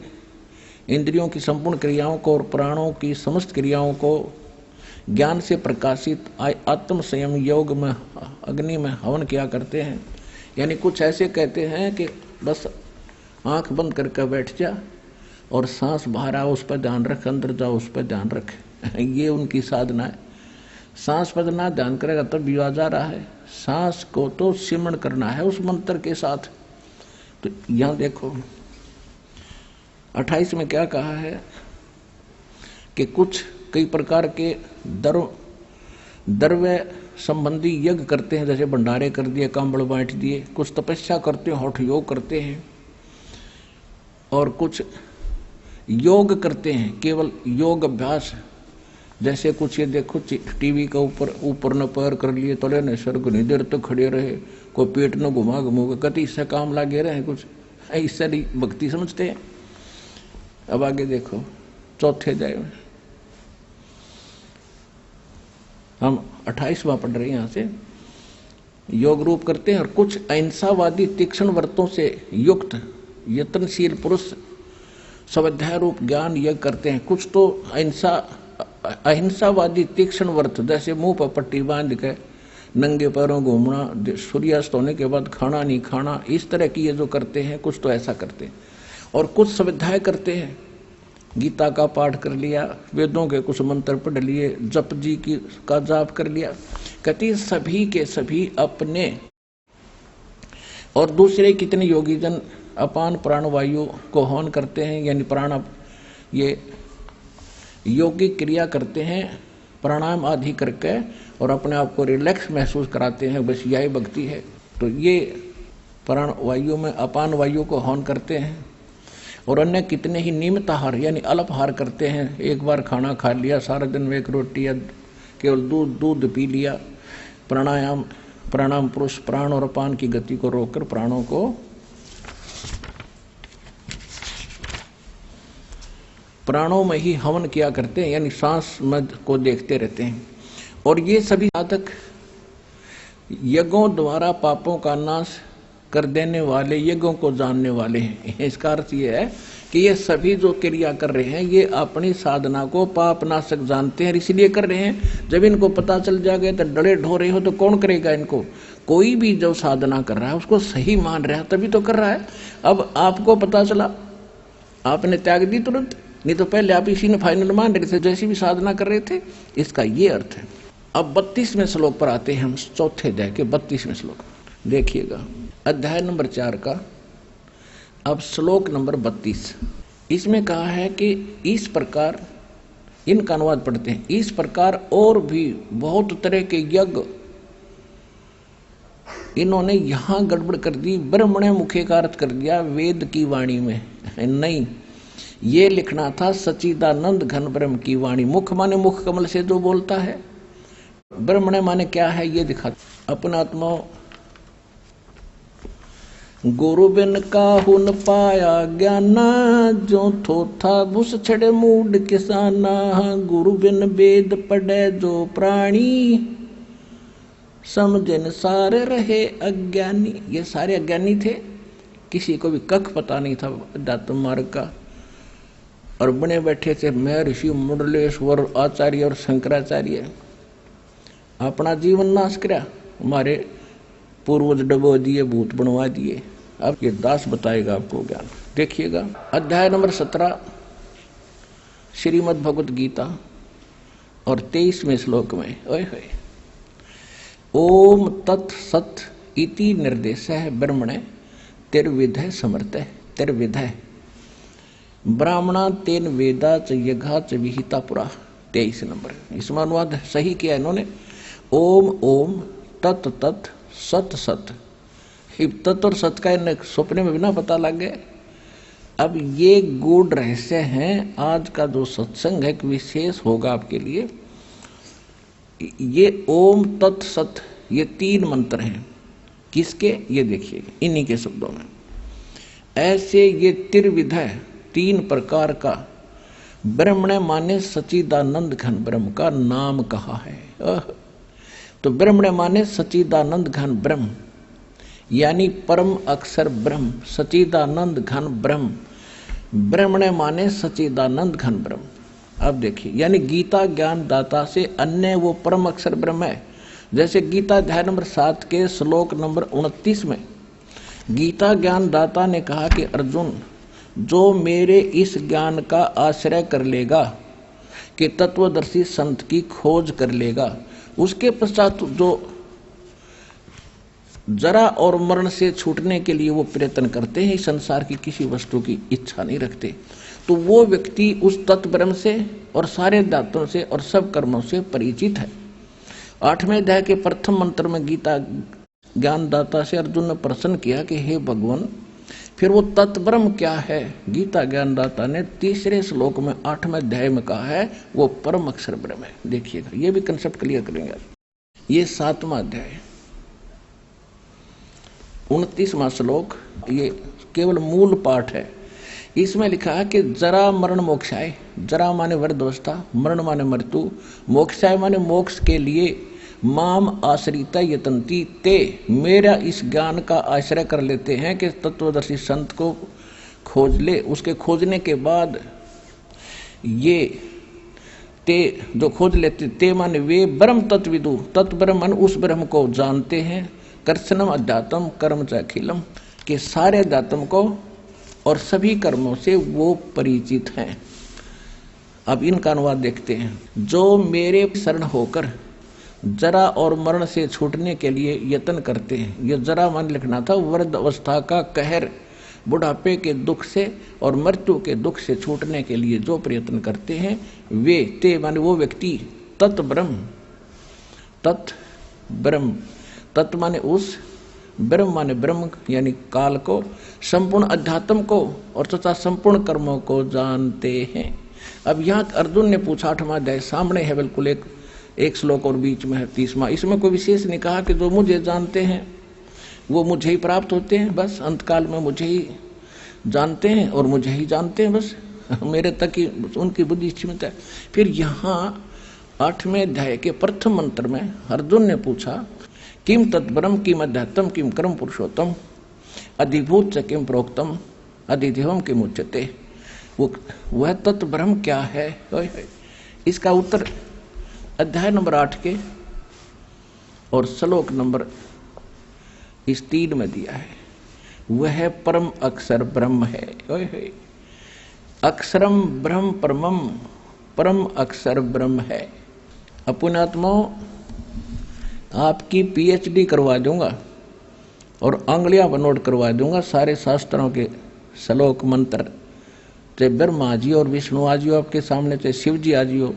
इंद्रियों की संपूर्ण क्रियाओं को और प्राणों की समस्त क्रियाओं को ज्ञान से प्रकाशित आत्म संयम योग में अग्नि में हवन किया करते हैं। यानी कुछ ऐसे कहते हैं कि बस आंख बंद करके बैठ जा और सांस बाहर आओ उस पर ध्यान रख, अंदर जाओ उस पर ध्यान रख, ये उनकी साधना है। सांस पर ना ध्यान करेगा तब भी आ जा रहा है, सांस को तो सिमरण करना है उस मंत्र के साथ। तो यहां देखो 28 में क्या कहा है कि कुछ कई प्रकार के द्रव्य संबंधी यज्ञ करते हैं, जैसे भंडारे कर दिए, कांबड़ बांट दिए, कुछ तपस्या करते हैं, हठ योग करते हैं, और कुछ योग करते हैं केवल योग अभ्यास। जैसे कुछ ये देखो टीवी का ऊपर न पैर कर लिए, तले न सर घनी देर तक खड़े रहे, कोई पेट न घुमा घूम कति इससे काम लागे रहे, कुछ इससे भक्ति समझते हैं। अब आगे देखो चौथे अध्याय में हम 28वां पढ़ रहे हैं, यहां से योग रूप करते हैं। और कुछ अहिंसावादी तीक्ष्ण व्रतों से युक्त यत्नशील पुरुष स्वाध्याय रूप ज्ञान यज्ञ करते हैं। कुछ तो अहिंसावादी तीक्ष्ण व्रत, जैसे मुंह पर पट्टी बांध के नंगे पैरों घूमना, सूर्यास्त होने के बाद खाना नहीं खाना, इस तरह की ये जो करते हैं, कुछ तो ऐसा करते हैं। और कुछ स्वाध्याय करते हैं, गीता का पाठ कर लिया, वेदों के कुछ मंत्र पढ़ लिए, जप जी का जाप कर लिया। कहती सभी के सभी अपने और दूसरे कितने योगी जन अपान प्राणवायु को हवन करते हैं, यानी प्राण ये योगिक क्रिया करते हैं प्राणायाम आदि करके, और अपने आप को रिलैक्स महसूस कराते हैं, बस यही भक्ति है। तो ये प्राण वायु में अपान वायु को हवन करते हैं। और अन्य कितने ही नियमित आहार यानी अल्पाहार करते हैं, एक बार खाना खा लिया, सारा दिन में एक रोटी या केवल दूध पी लिया। प्राणायाम पुरुष प्राण और अपान की गति को रोककर प्राणों को प्राणों में ही हवन किया करते हैं, यानी सांस मद को देखते रहते हैं। और ये सभी साधक यज्ञों द्वारा पापों का नाश कर देने वाले, यज्ञों को जानने वाले हैं। इसका अर्थ ये है कि ये सभी जो क्रिया कर रहे हैं ये अपनी साधना को पाप नाशक जानते हैं, इसलिए कर रहे हैं। जब इनको पता चल जाएगा तो डरे ढो रहे हो तो कौन करेगा इनको? कोई भी जो साधना कर रहा है उसको सही मान रहा है तभी तो कर रहा है। अब आपको पता चला, आपने त्याग दी तुरंत, नहीं तो पहले आप इसी ने फाइनल मान रहे थे जैसी भी साधना कर रहे थे। इसका ये अर्थ है। अब 32वें श्लोक पर आते हैं हम, चौथे अध्याय के 32वें श्लोक देखिएगा। अध्याय नंबर 4 का अब श्लोक नंबर 32, इसमें कहा है कि इस प्रकार, इनका अनुवाद पढ़ते हैं, इस प्रकार और भी बहुत तरह के यज्ञ इन्होंने यहां गड़बड़ कर दी। ब्रह्मणे मुखे का अर्थ कर दिया वेद की वाणी में, नहीं, ये लिखना था सच्चिदानंद घन ब्रह्म की वाणी। मुख माने मुख कमल से जो बोलता है, ब्रह्मणे माने क्या है ये दिखा। अपना आत्मा गुरु बिन काहू न पाया ज्ञाना, जो थोथा भूस छड़े मूड किसाना। गुरु बिन वेद पढ़े जो प्राणी, समझन सारे रहे अज्ञानी। ये सारे अज्ञानी थे, किसी को भी कख पता नहीं था अध्यात्म मार्ग का, और बने बैठे थे महर्षि मुंडलेश्वर आचार्य और शंकराचार्य। अपना जीवन नाश कराया, हमारे पूर्वज डबो दिए, भूत बनवा दिए। अब ये दास बताएगा आपको ज्ञान। देखिएगा अध्याय नंबर 17 श्रीमद् भगवत गीता और 23वें श्लोक में, ओए होए, ओम तत् सत इति निर्देशः ब्रह्मणे तिर्विधः समर्थः। तिर्विधः ब्राह्मणा तेन वेदा च यज्ञा च विहिता पुरा। 23 नंबर, इसमें अनुवाद सही किया इन्होंने। ओम ओम तत् तत् सत सत। तत् और सत का इन्हें सपने में भी ना पता लग गए। अब ये गूढ़ रहस्य हैं। आज का जो सत्संग है विशेष होगा आपके लिए। ये ओम तत् सत, ये 3 मंत्र हैं। किसके? ये देखिए इन्हीं के शब्दों में। ऐसे ये त्रिविध है, 3 प्रकार का ब्रह्मणे माने सच्चिदानंद घन ब्रह्म का नाम कहा है। तो ब्रह्मणे माने सच्चिदानंद घन ब्रह्म, यानी परम अक्षर ब्रह्म, सच्चिदानंद घन ब्रह्म। ब्रह्मणे माने सच्चिदानंद घन ब्रह्म। अब देखिए, यानी गीता ज्ञान दाता से अन्य वो परम अक्षर ब्रह्म है। जैसे गीता अध्याय नंबर 7 के श्लोक नंबर 29 में गीता ज्ञान दाता ने कहा कि अर्जुन, जो मेरे इस ज्ञान का आश्रय कर लेगा, कि तत्वदर्शी संत की खोज कर लेगा, उसके पश्चात जो जरा और मरण से छूटने के लिए वो प्रयत्न करते हैं, इस संसार की किसी वस्तु की इच्छा नहीं रखते, तो वो व्यक्ति उस तत्व ब्रह्म से और सारे दातों से और सब कर्मों से परिचित है। 8वें अध्याय के प्रथम मंत्र में गीता ज्ञानदाता से अर्जुन ने प्रश्न किया कि हे भगवान, फिर वो तत्व ब्रह्म क्या है? गीता ज्ञानदाता ने 3रे श्लोक में 8वें अध्याय में कहा है वो परम अक्षर ब्रह्म है। देखिएगा, ये भी कंसेप्ट क्लियर करेंगे। ये 7वां अध्याय 29वां श्लोक, ये केवल मूल पाठ है। इसमें लिखा है कि जरा मरण मोक्षाय, जरा माने वृद्धावस्था, मरण माने मृत्यु, मोक्षाय माने मोक्ष के लिए माम आश्रिता यतंती ते, मेरा इस ज्ञान का आश्रय कर लेते हैं कि तत्वदर्शी संत को खोज ले। उसके खोजने के बाद ये ते जो खोज लेते, ते माने वे ब्रह्म तत्विदु, तत्व ब्रह्म माने उस ब्रह्म को जानते हैं। कर्षणम अध्यात्म कर्म च अखिलम, के सारे अध्यात्म को और सभी कर्मों से वो परिचित हैं। अब इनका अनुवाद देखते हैं। जो मेरे शरण होकर जरा और मरण से छूटने के लिए यत्न करते हैं। यह जरा मान लिखना था वृद्ध अवस्था का कहर, बुढ़ापे के दुख से और मृत्यु के दुख से छूटने के लिए जो प्रयत्न करते हैं, वे ते माने वो व्यक्ति, तत् ब्रह्म, तत् ब्रह्म, तत् माने उस, ब्रह्म माने ब्रह्म यानी काल को, संपूर्ण अध्यात्म को और तथा संपूर्ण कर्मों को जानते हैं। अब यहाँ अर्जुन ने पूछा, 8वां अध्याय सामने है, बिल्कुल एक श्लोक और बीच में है 30वां। इसमें कोई विशेष नहीं कहा कि जो मुझे जानते हैं वो मुझे ही प्राप्त होते हैं, बस अंतकाल में मुझे ही जानते हैं और मुझे ही जानते हैं, बस मेरे तक ही उनकी बुद्धि सीमित है। फिर यहाँ 8वें अध्याय के प्रथम मंत्र में अर्जुन ने पूछा, किम तत्ब्रह्म किम अध्यात्म किम कर्म पुरुषोत्तम अधिभूत च किम प्रोक्तम अधिदेवम किम उच्यते। वह तत्व ब्रह्म क्या है? इसका उत्तर अध्याय नंबर 8 के और श्लोक नंबर इस 3 में दिया है। वह परम अक्षर ब्रह्म है। अक्षरम ब्रह्म परमम, परम अक्षर ब्रह्म है। अपुण्यात्माओं, आपकी PhD करवा दूंगा और अंगुलियां पर नोट करवा दूंगा सारे शास्त्रों के श्लोक मंत्र, चाहे ब्रह्मा जी और विष्णु आ जियो आपके सामने, चाहे शिव जी आ जियो,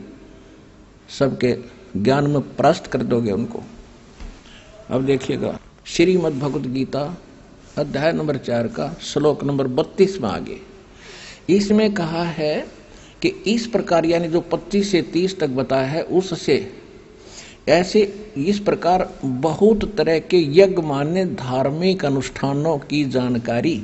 सबके ज्ञान में परास्त कर दोगे उनको। अब देखिएगा श्रीमद् भगवत गीता अध्याय नंबर 4 का श्लोक नंबर 32 में आगे इसमें कहा है कि इस प्रकार, यानी जो 25 से 30 तक बताया है, उससे ऐसे इस प्रकार बहुत तरह के यज्ञ माने धार्मिक अनुष्ठानों की जानकारी,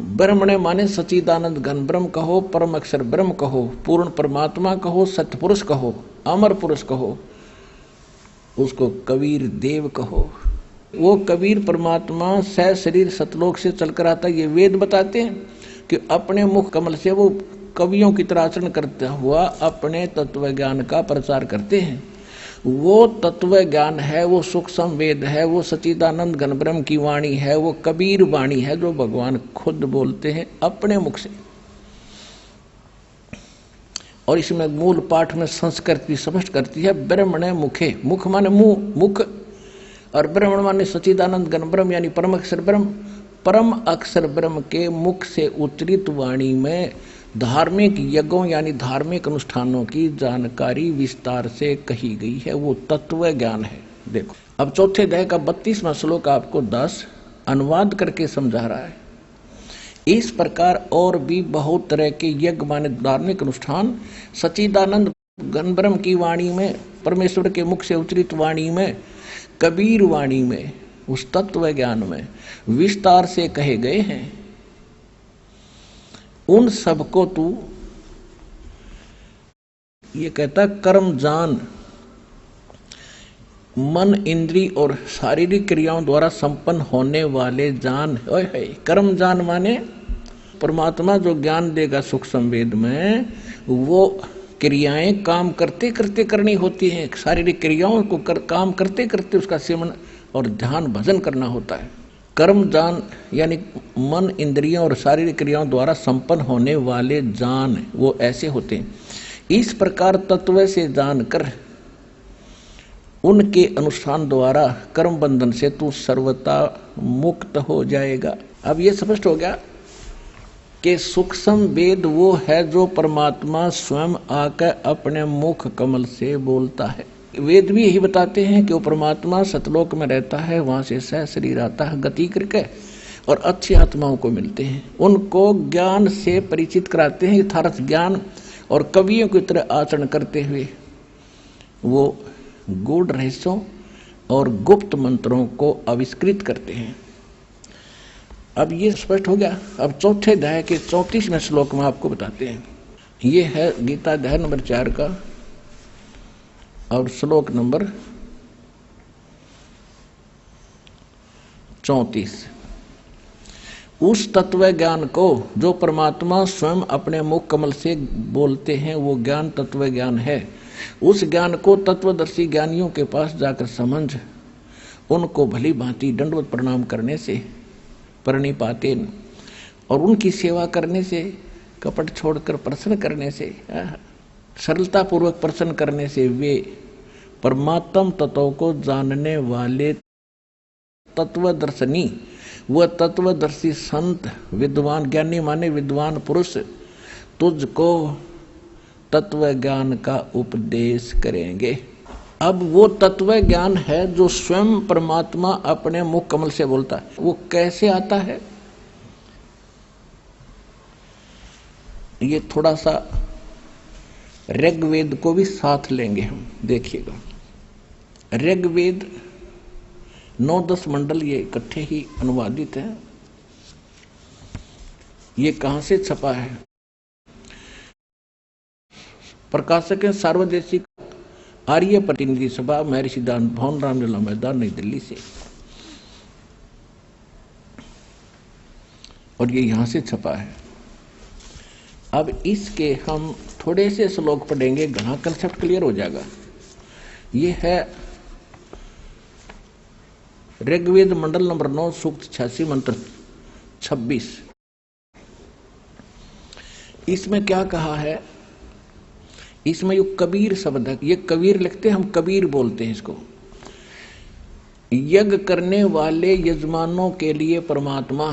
ब्रह्मणे माने सच्चिदानंद घन ब्रह्म कहो, परम अक्षर ब्रह्म कहो, पूर्ण परमात्मा कहो, सत्पुरुष कहो, अमर पुरुष कहो, उसको कबीर देव कहो। वो कबीर परमात्मा सह शरीर सतलोक से चलकर आता, ये वेद बताते हैं कि अपने मुख कमल से वो कवियों की तरह आचरण करता हुआ अपने तत्व ज्ञान का प्रचार करते हैं। वो तत्व ज्ञान है, वो सूक्ष्म वेद है, वो सच्चिदानंद घन ब्रह्म की वाणी है, वो कबीर वाणी है जो भगवान खुद बोलते हैं अपने मुख से। और इसमें मूल पाठ में संस्कृत भी स्पष्ट करती है, ब्रह्मणे मुखे, मुख माने मुंह, मुख, और ब्रह्मण माने सच्चिदानंद घन ब्रह्म यानी परम अक्षर ब्रह्म। परम अक्षर ब्रह्म के मुख से उच्चरित वाणी में धार्मिक यज्ञों यानी धार्मिक अनुष्ठानों की जानकारी विस्तार से कही गई है, वो तत्व ज्ञान है। देखो अब चौथे अध्याय का 32वां श्लोक आपको 10 अनुवाद करके समझा रहा है। इस प्रकार और भी बहुत तरह के यज्ञ माने धार्मिक अनुष्ठान सच्चिदानंद घन ब्रह्म की वाणी में, परमेश्वर के मुख से उच्चरित वाणी में, कबीर वाणी में, उस तत्व ज्ञान में विस्तार से कहे गए हैं। उन सबको तू, ये कहता कर्म जान, मन इंद्री और शारीरिक क्रियाओं द्वारा संपन्न होने वाले जान। कर्म जान माने परमात्मा जो ज्ञान देगा सूक्ष्म वेद में, वो क्रियाएं काम करते करते करनी होती हैं। शारीरिक क्रियाओं को काम करते करते उसका सेवन और ध्यान भजन करना होता है। कर्म जान यानी मन इंद्रियों और शारीरिक क्रियाओं द्वारा संपन्न होने वाले जान, वो ऐसे होते हैं। इस प्रकार तत्व से जानकर उनके अनुष्ठान द्वारा कर्म बंधन से तू सर्वथा मुक्त हो जाएगा। अब ये स्पष्ट हो गया कि सूक्ष्म वेद वो है जो परमात्मा स्वयं आकर अपने मुख कमल से बोलता है। वेद भी यही बताते हैं कि वो परमात्मा सतलोक में रहता है, वहां से सह शरीर आता है गति करके, और अच्छी आत्माओं को मिलते हैं, उनको ज्ञान से परिचित कराते हैं यथार्थ ज्ञान, और कवियों की तरह आचरण करते हुए वो गूढ़ रहस्यों और गुप्त मंत्रों को आविष्कृत करते हैं। अब ये स्पष्ट हो गया। अब चौथे अध्याय के 34वें श्लोक में आपको बताते हैं। ये है गीता अध्याय नंबर 4 का और श्लोक नंबर 34। उस तत्व ज्ञान को जो परमात्मा स्वयं अपने मुख कमल से बोलते हैं, वो ज्ञान तत्व ज्ञान है। उस ज्ञान को तत्वदर्शी ज्ञानियों के पास जाकर समझ, उनको भली भांति दंडवत प्रणाम करने से, प्रणिपातेन, और उनकी सेवा करने से, कपट छोड़कर प्रसन्न करने से, सरलता पूर्वक प्रसन्न करने से वे परमात्म तत्व को जानने वाले तत्वदर्शनी, वह तत्वदर्शी संत, विद्वान, ज्ञानी माने विद्वान पुरुष तुझको तत्व ज्ञान का उपदेश करेंगे। अब वो तत्व ज्ञान है जो स्वयं परमात्मा अपने मुख कमल से बोलता है। वो कैसे आता है, ये थोड़ा सा ऋग्वेद को भी साथ लेंगे हम। देखिएगा ऋग्वेद 9-10 मंडल ये इकट्ठे ही अनुवादित है। ये कहां से छपा है? प्रकाशक है सार्वदेशिक आर्य प्रतिनिधि सभा, महर्षि सिद्धांत भवन, रामलीला मैदान, नई दिल्ली से, और ये यहां से छपा है। अब इसके हम थोड़े से श्लोक पढ़ेंगे, घना कंसेप्ट क्लियर हो जाएगा। ये है ऋग्वेद मंडल नंबर 9 सूक्त 86 मंत्र 26। इसमें क्या कहा है? इसमें यो कबीर शब्द है, ये कबीर लिखते हैं, हम कबीर बोलते हैं इसको। यज्ञ करने वाले यजमानों के लिए परमात्मा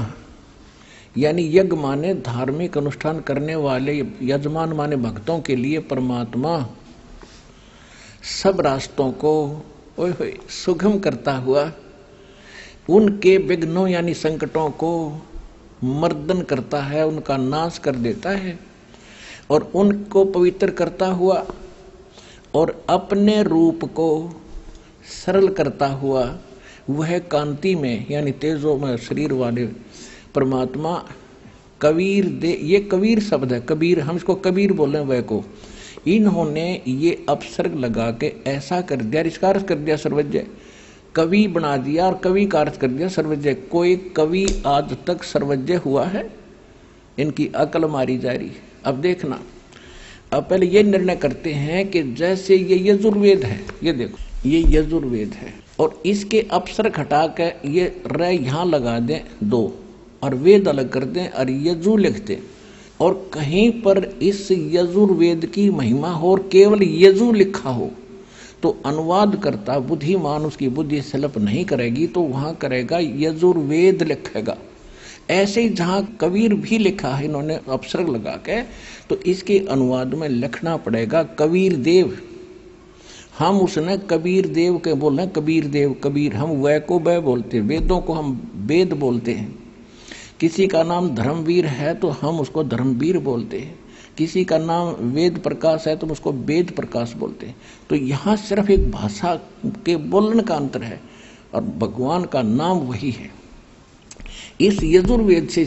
यानी यज्ञ माने धार्मिक अनुष्ठान करने वाले, यजमान माने भक्तों के लिए परमात्मा सब रास्तों को सुगम करता हुआ उनके विघ्नों यानी संकटों को मर्दन करता है, उनका नाश कर देता है और उनको पवित्र करता हुआ और अपने रूप को सरल करता हुआ वह कांति में यानी तेजो में शरीर वाले परमात्मा कबीर दे, ये कबीर शब्द है, कबीर हम इसको कबीर बोले वह को, इन्होंने ये अपसर्ग लगा के ऐसा कर दिया, इसका अर्थ कर दिया सर्वज्ञ, कवि बना दिया और कवि का अर्थ कर दिया सर्वज्ञ। कोई कवि आज तक सर्वज्ञ हुआ है? इनकी अकल मारी जा रही। अब देखना, अब पहले ये निर्णय करते हैं कि जैसे ये यजुर्वेद है, ये देखो ये यजुर्वेद है और इसके अपसर्ग हटा के ये र यहाँ लगा दें 2 और वेद अलग कर दें और यजु लिख दें और कहीं पर इस यजुर्वेद की महिमा हो और केवल यजु लिखा हो तो अनुवाद करता बुद्धिमान उसकी बुद्धि सलप नहीं करेगी, तो वहां करेगा यजुर्वेद लिखेगा। ऐसे ही जहां कबीर भी लिखा है इन्होंने अपसर्ग लगा के, तो इसके अनुवाद में लिखना पड़ेगा कबीर देव। हम उसने कबीर देव के बोल रहे हैं, कबीर देव कबीर, हम वह को वह बोलते, वेदों को हम वेद बोलते हैं। किसी का नाम धर्मवीर है तो हम उसको धर्मवीर बोलते हैं, किसी का नाम वेद प्रकाश है तो उसको वेद प्रकाश बोलते हैं। तो यहाँ सिर्फ एक भाषा के बोलने का अंतर है और भगवान का नाम वही है। इस यजुर्वेद से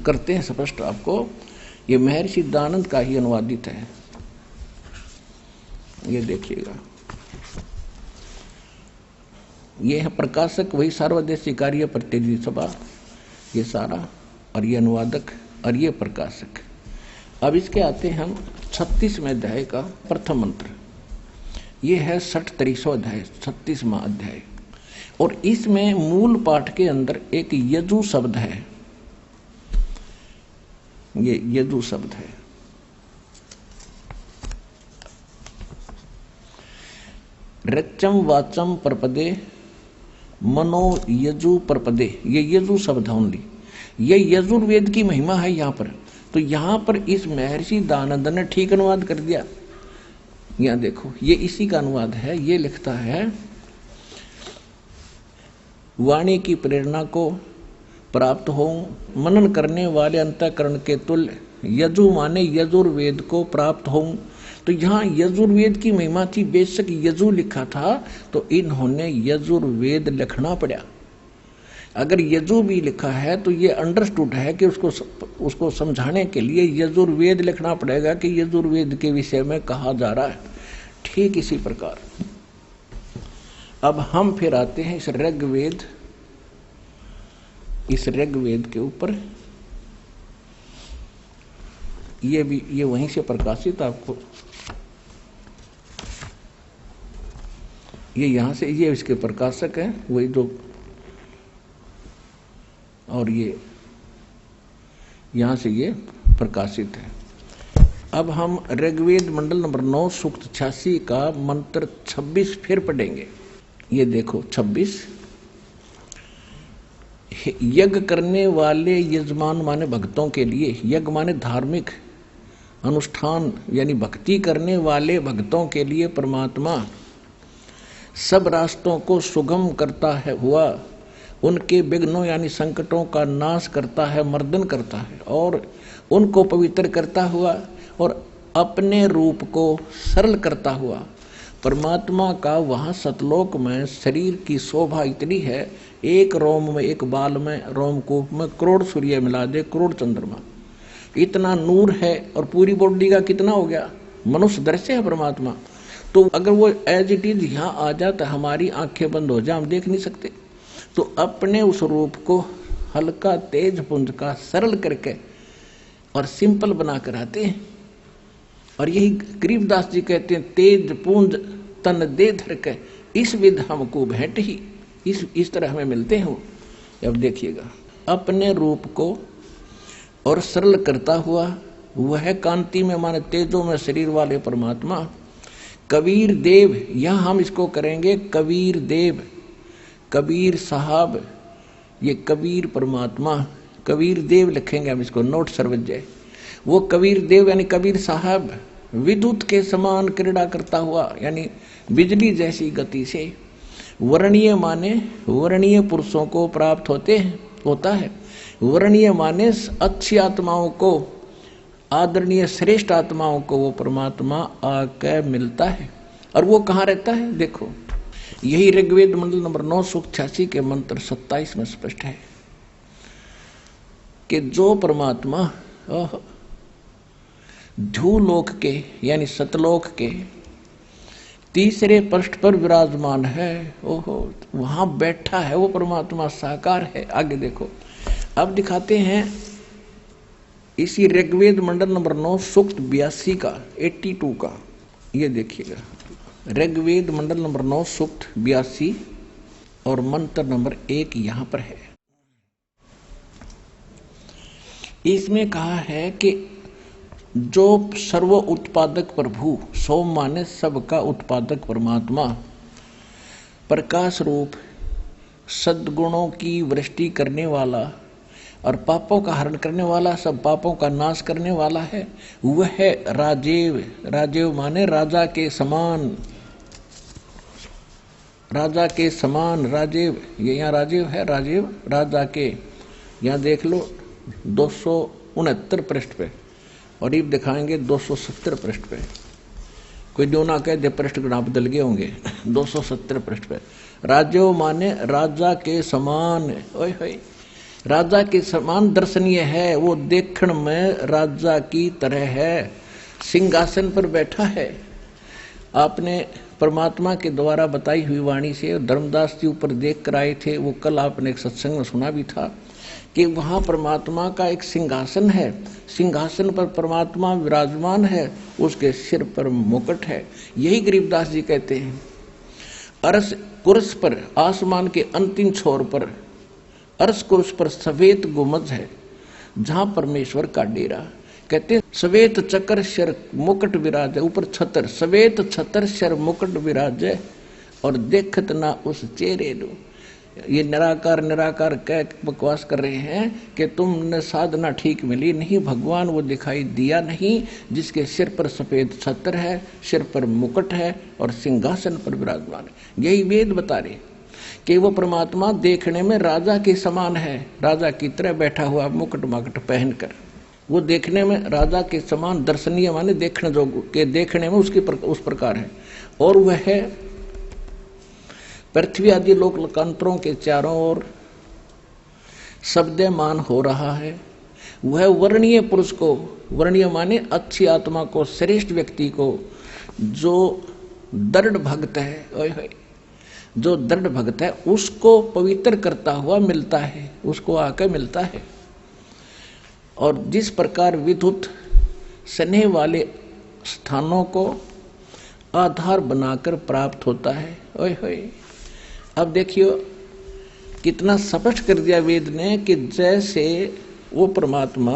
करते हैं स्पष्ट आपको, ये महर्षि दानंद का ही अनुवादित है, ये देखिएगा। ये है प्रकाशक वही सार्वदेशिक कार्य प्रतिनिधि सभा, ये सारा, और ये अनुवादक और ये प्रकाशक। अब इसके आते हैं हम 36वें अध्याय का प्रथम मंत्र, ये है 63वां अध्याय, 36वां अध्याय। और इसमें मूल पाठ के अंदर एक यजु शब्द है, ये यजु शब्द है। रच्चम वाचम परपदे मनो यजु परपदे, ये यजु शब्द है ओनली, ये यजुर्वेद की महिमा है यहाँ पर। तो यहाँ पर इस महर्षि दानंद ने ठीक अनुवाद कर दिया। यहाँ देखो ये इसी का अनुवाद है, ये लिखता है वाणी की प्रेरणा को प्राप्त हो मनन करने वाले अंतःकरण के तुल्य यजु माने यजुर्वेद को प्राप्त हो। तो यहाँ यजुर्वेद की महिमा थी, बेशक यजु लिखा था तो इन्होंने यजुर्वेद लिखना पड़ा। अगर यजु भी लिखा है तो ये अंडरस्टूड है कि उसको समझाने के लिए यजुर्वेद लिखना पड़ेगा कि यजुर्वेद के विषय में कहा जा रहा है। ठीक इसी प्रकार अब हम फिर आते हैं इस ऋग्वेद, इस ऋग्वेद के ऊपर। ये भी ये वहीं से प्रकाशित, आपको ये यहाँ से, ये इसके प्रकाशक हैं वही जो, और ये यहाँ से ये प्रकाशित है। अब हम ऋग्वेद मंडल नंबर 9 सूक्त 86 का मंत्र 26 फिर पढ़ेंगे। ये देखो 26, यज्ञ करने वाले यजमान माने भक्तों के लिए, यज्ञ माने धार्मिक अनुष्ठान यानी भक्ति करने वाले भक्तों के लिए परमात्मा सब रास्तों को सुगम करता है हुआ उनके विघ्नों यानी संकटों का नाश करता है, मर्दन करता है और उनको पवित्र करता हुआ और अपने रूप को सरल करता हुआ। परमात्मा का वहाँ सतलोक में शरीर की शोभा इतनी है, एक रोम में, एक बाल में, रोमकूप में करोड़ सूर्य मिला दे, करोड़ चंद्रमा, इतना नूर है। और पूरी बॉडी का कितना हो गया, मनुष्य दृश्य है परमात्मा। तो अगर वो एज इट इज यहाँ आ जाता, हमारी आंखें बंद हो जाए, हम देख नहीं सकते। तो अपने उस रूप को हल्का तेज पुंज का सरल करके और सिंपल बना कर आते हैं। और यही गरीबदास जी कहते हैं, तेज पुंज तन दे धर के इस विध हमको भेंट ही, इस तरह हमें मिलते हैं। अब देखिएगा, अपने रूप को और सरल करता हुआ वह कांति में माने तेजों में शरीर वाले परमात्मा कबीर देव, यहाँ हम इसको करेंगे कबीर देव, कबीर साहब, ये कबीर परमात्मा, कबीर देव लिखेंगे हम इसको, नोट सर्वज जय। वो कबीर देव यानी कबीर साहब विद्युत के समान क्रीड़ा करता हुआ यानी बिजली जैसी गति से वर्णीय माने वर्णीय पुरुषों को प्राप्त होता है। वर्णीय माने अच्छी आत्माओं को, आदरणीय श्रेष्ठ आत्माओं को वो परमात्मा आकर मिलता है। और वो कहाँ रहता है? देखो, यही ऋग्वेद मंडल नंबर 9 सूक्त 86 के मंत्र 27 में स्पष्ट है कि जो परमात्मा ध्रुवलोक के यानी सतलोक के तीसरे पृष्ठ पर विराजमान है, ओहो वहां बैठा है वो परमात्मा, साकार है। आगे देखो, अब दिखाते हैं इसी ऋग्वेद मंडल नंबर 9 सूक्त 82 का 82 का, ये देखिएगा ऋग्वेद मंडल नंबर 9 सूक्त 82 और मंत्र नंबर 1 यहां पर है। इसमें कहा है कि जो सर्व उत्पादक प्रभु, सोम माने सबका उत्पादक परमात्मा, प्रकाश रूप सद्गुणों की वृष्टि करने वाला और पापों का हरण करने वाला, सब पापों का नाश करने वाला है, वह है राजेव। राजेव माने राजा के समान, राजा के समान राजेव। ये यहाँ राजेव है, राजेव राजा के। यहाँ देख लो 269 पृष्ठ पे, और ये दिखाएंगे 270 पृष्ठ पे। कोई जो ना कहे दे पृष्ठ गुना बदल गए होंगे। 270 पृष्ठ पे राजेव माने राजा के समान। ओए होए, राजा के समान दर्शनीय है, वो देखण में राजा की तरह है, सिंहासन पर बैठा है। आपने परमात्मा के द्वारा बताई हुई वाणी से धर्मदास जी ऊपर देख कर आए थे, वो कल आपने एक सत्संग में सुना भी था कि वहां परमात्मा का एक सिंहासन है, सिंहासन पर परमात्मा विराजमान है, उसके सिर पर मुकुट है। यही गरीबदास जी कहते हैं, अर्श कुर्स पर, आसमान के अंतिम छोर पर अर्श कुर्स पर सफेद गुंबद है जहां परमेश्वर का डेरा। कहते सवेत चक्र शर मुकुट विराज, ऊपर छतर, सवेत छतर शर मुकुट विराज और देखत ना उस चेहरे दो। ये निराकार निराकार कह बकवास कर रहे हैं कि तुमने साधना ठीक मिली नहीं, भगवान वो दिखाई दिया नहीं जिसके सिर पर सफेद छत्र है, सिर पर मुकुट है और सिंहासन पर विराजमान है। यही वेद बता रहे कि वो परमात्मा देखने में राजा के समान है, राजा की तरह बैठा हुआ मुकुट माकुट पहनकर, वो देखने में राजा के समान दर्शनीय माने देखने जो के देखने में उस प्रकार है। और वह है पृथ्वी आदि लोक लोकांतरों के चारों ओर शब्दमान हो रहा है। वह वर्णीय पुरुष को, वर्णीय माने अच्छी आत्मा को, श्रेष्ठ व्यक्ति को, जो दृढ़ भक्त है, ओए होए, जो दृढ़ भक्त है उसको पवित्र करता हुआ मिलता है, उसको आकर मिलता है। और जिस प्रकार विद्युत स्नेह वाले स्थानों को आधार बनाकर प्राप्त होता है, ओए होए। अब देखियो कितना स्पष्ट कर दिया वेद ने कि जैसे वो परमात्मा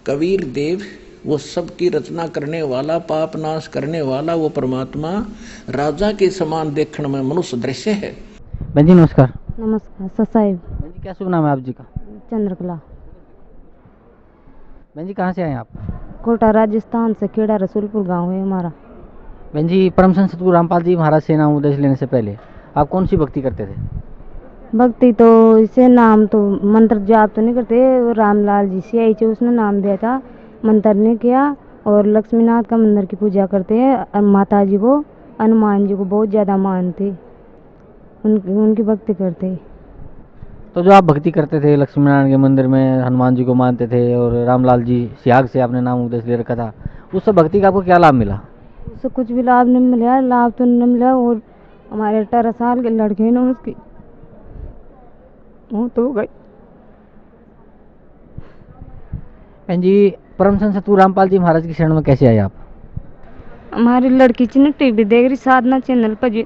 कबीर देव, वो सबकी रचना करने वाला, पाप नाश करने वाला वो परमात्मा राजा के समान देखने में मनुष्य दृश्य है। बहन जी नमस्कार। नमस्कार ससाइब। बहन जी क्या शुभ नाम है आप जी का? चंद्रकला। बहन जी कहाँ से आए आप? कोटा राजस्थान से, खेड़ा रसूलपुर गांव है हमारा। बहन जी परम संत सतगुरु रामपाल जी महाराज से नाम उपदेश लेने से पहले आप कौन सी भक्ति करते थे? भक्ति तो इसे नाम तो मंत्र जाप तो नहीं करते, रामलाल जी से आई थे, उसने नाम दिया था, मंत्र ने किया। और लक्ष्मीनाथ का मंदिर की पूजा करते हैं, और माता जी को, हनुमान जी को बहुत ज़्यादा मानते, उनकी भक्ति करते। तो जो आप भक्ति करते थे लक्ष्मीनारायण के मंदिर में, हनुमान जी को मानते थे और रामलाल जी सियाग से आपने नाम उपदेश ले रखा था, उस सब भक्ति का आपको क्या लाभ मिला? उससे कुछ भी लाभ नहीं मिला, लाभ तो नहीं मिला। और हमारे 18 साल के लड़के ने उसकी वो तो गई। बहन जी परम संत सतगुरु रामपाल जी महाराज की शरण में कैसे आए आप? हमारी लड़की ने टीवी देख रही, साधना चैनल पर जी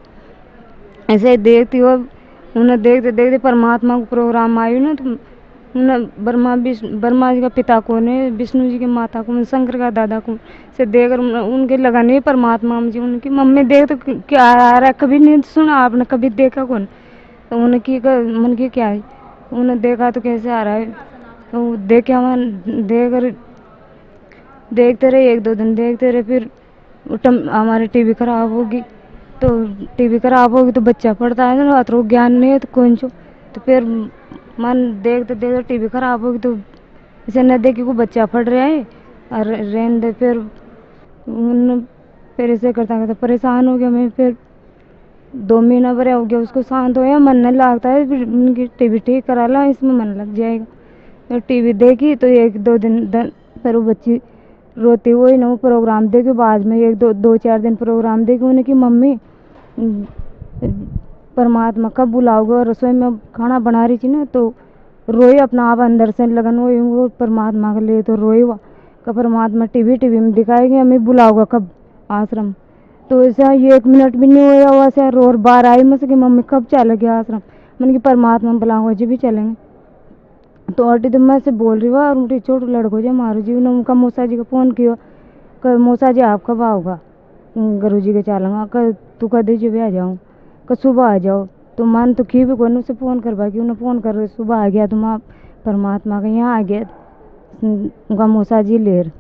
ऐसे देखती हो, उन्हें देखते देखते परमात्मा को प्रोग्राम आयु ना, तो उन्हें ब्रह्मा जी का पिता को ने, विष्णु जी की माता को, शंकर का दादा को से देखकर उनके लगाने परमात्मा जी, उनकी मम्मी देख तो क्या आ रहा है, कभी नहीं सुना आपने, कभी देखा कौन? तो उन्हें की मन की क्या है, उन्हें देखा तो कैसे आ रहा है, तो देखे हम देखते रहे, 1-2 दिन देखते रहे। फिर हमारी टीवी खराब होगी, तो टीवी खराब होगी तो बच्चा पढ़ता है ना, रात को ज्ञान नहीं है तो कौन छो। तो फिर मन देखते देखते टीवी खराब होगी तो इसे न देखे को बच्चा पढ़ रहा है और रहने दे। फिर ऐसे करता करता परेशान हो गया मैं। फिर 2 महीना भर हो गया, उसको शांत होया, मन नहीं लगता है। फिर उनकी टीवी ठीक करा ला, इसमें मन लग जाएगा। तो टीवी देखी तो 1-2 दिन फिर वो बच्ची रोती हुई ना, वो प्रोग्राम देखी। बाद में 1-2-4 दिन प्रोग्राम देखी, उन्हें कि मम्मी परमात्मा कब बुलाओगे। रसोई में खाना बना रही थी ना, तो रोई अपना आप अंदर से लगन हुई वो परमात्मा के लिए। तो रोई हुआ का परमात्मा टीवी में दिखाएगी, हमें बुलाओगा कब आश्रम। तो ऐसा 1 मिनट भी नहीं हुआ वैसे रो। और बाहर आई मुझसे कि मम्मी कब चलेगी आश्रम। मैंने कि परमात्मा बुलाऊंगा जी भी चलेंगे। तो अटी तो मैं से बोल रही हूँ और उनकी छोटे लड़को जो मारो जी ने उनका मौसा जी को फ़ोन किया कि मौसा जी आप कब आओगा, गुरु जी के चलेंगे। कल तू कदे जी भी आ जाऊँ, कल सुबह आ जाओ। तो मन तो की भी को उसे फ़ोन करवा कि उन्हें फ़ोन कर सुबह आ गया। तो मैं परमात्मा के यहाँ आ गया, उनका मौसा जी लेर।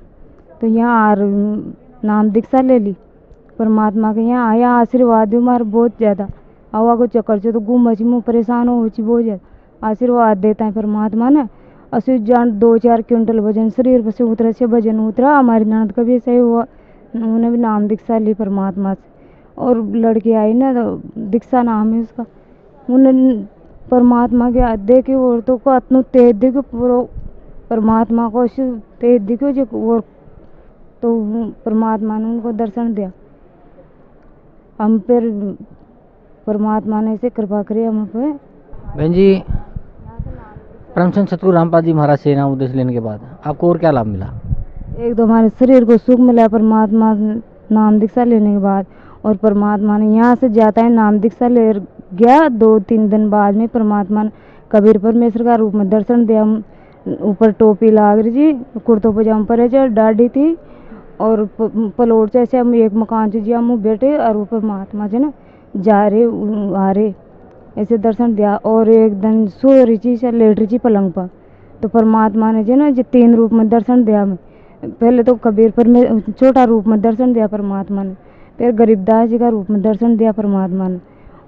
तो यहाँ नाम दीक्षा ले ली, परमात्मा के यहाँ आया। आशीर्वाद दो मार बहुत ज़्यादा हवा को चक्कर से तो घूम मची मुँह परेशान हो बहुत ज़्यादा। आशीर्वाद देता है परमात्मा ने। असु जान 2-4 क्विंटल वजन शरीर पर से उतरा से वजन उतरा। हमारी ननद का भी ऐसा ही हुआ, उन्होंने भी नाम दीक्षा ली परमात्मा से। और लड़की आई ना, तो दीक्षा नाम है उसका। उन्होंने परमात्मा के दे के औरतों को इतना तेज देखो, पूरा परमात्मा को तेज देखो जो और। तो परमात्मा ने उनको दर्शन दिया। हम फिर परमात्मा ने ऐसे कृपा करी हम पे। बहन जी, परमचंद सतगुरु रामपाल जी महाराज से नाम उपदेश लेने के बाद आपको और क्या लाभ मिला? एक तो हमारे शरीर को सुख मिला परमात्मा नाम दीक्षा लेने के बाद। और परमात्मा ने यहाँ से जाता है नाम दीक्षा ले गया, 2-3 दिन बाद में परमात्मा ने कबीर परमेश्वर का रूप में दर्शन दिया। ऊपर टोपी लाग रही थी, कुर्तो पजामा पर है, डाढ़ी थी और पलोट से ऐसे हम एक मकान से जी हम बैठे और वो परमात्मा से ना जा रहे आ रहे ऐसे दर्शन दिया। और एक दिन सो रही थी से लेट रही थी पलंग पर, तो परमात्मा ने जो ना जो 3 रूप में दर्शन दिया। मैं पहले तो कबीर पर में छोटा रूप में दर्शन दिया परमात्मा ने, फिर गरीबदास जी का रूप में दर्शन दिया परमात्मा ने,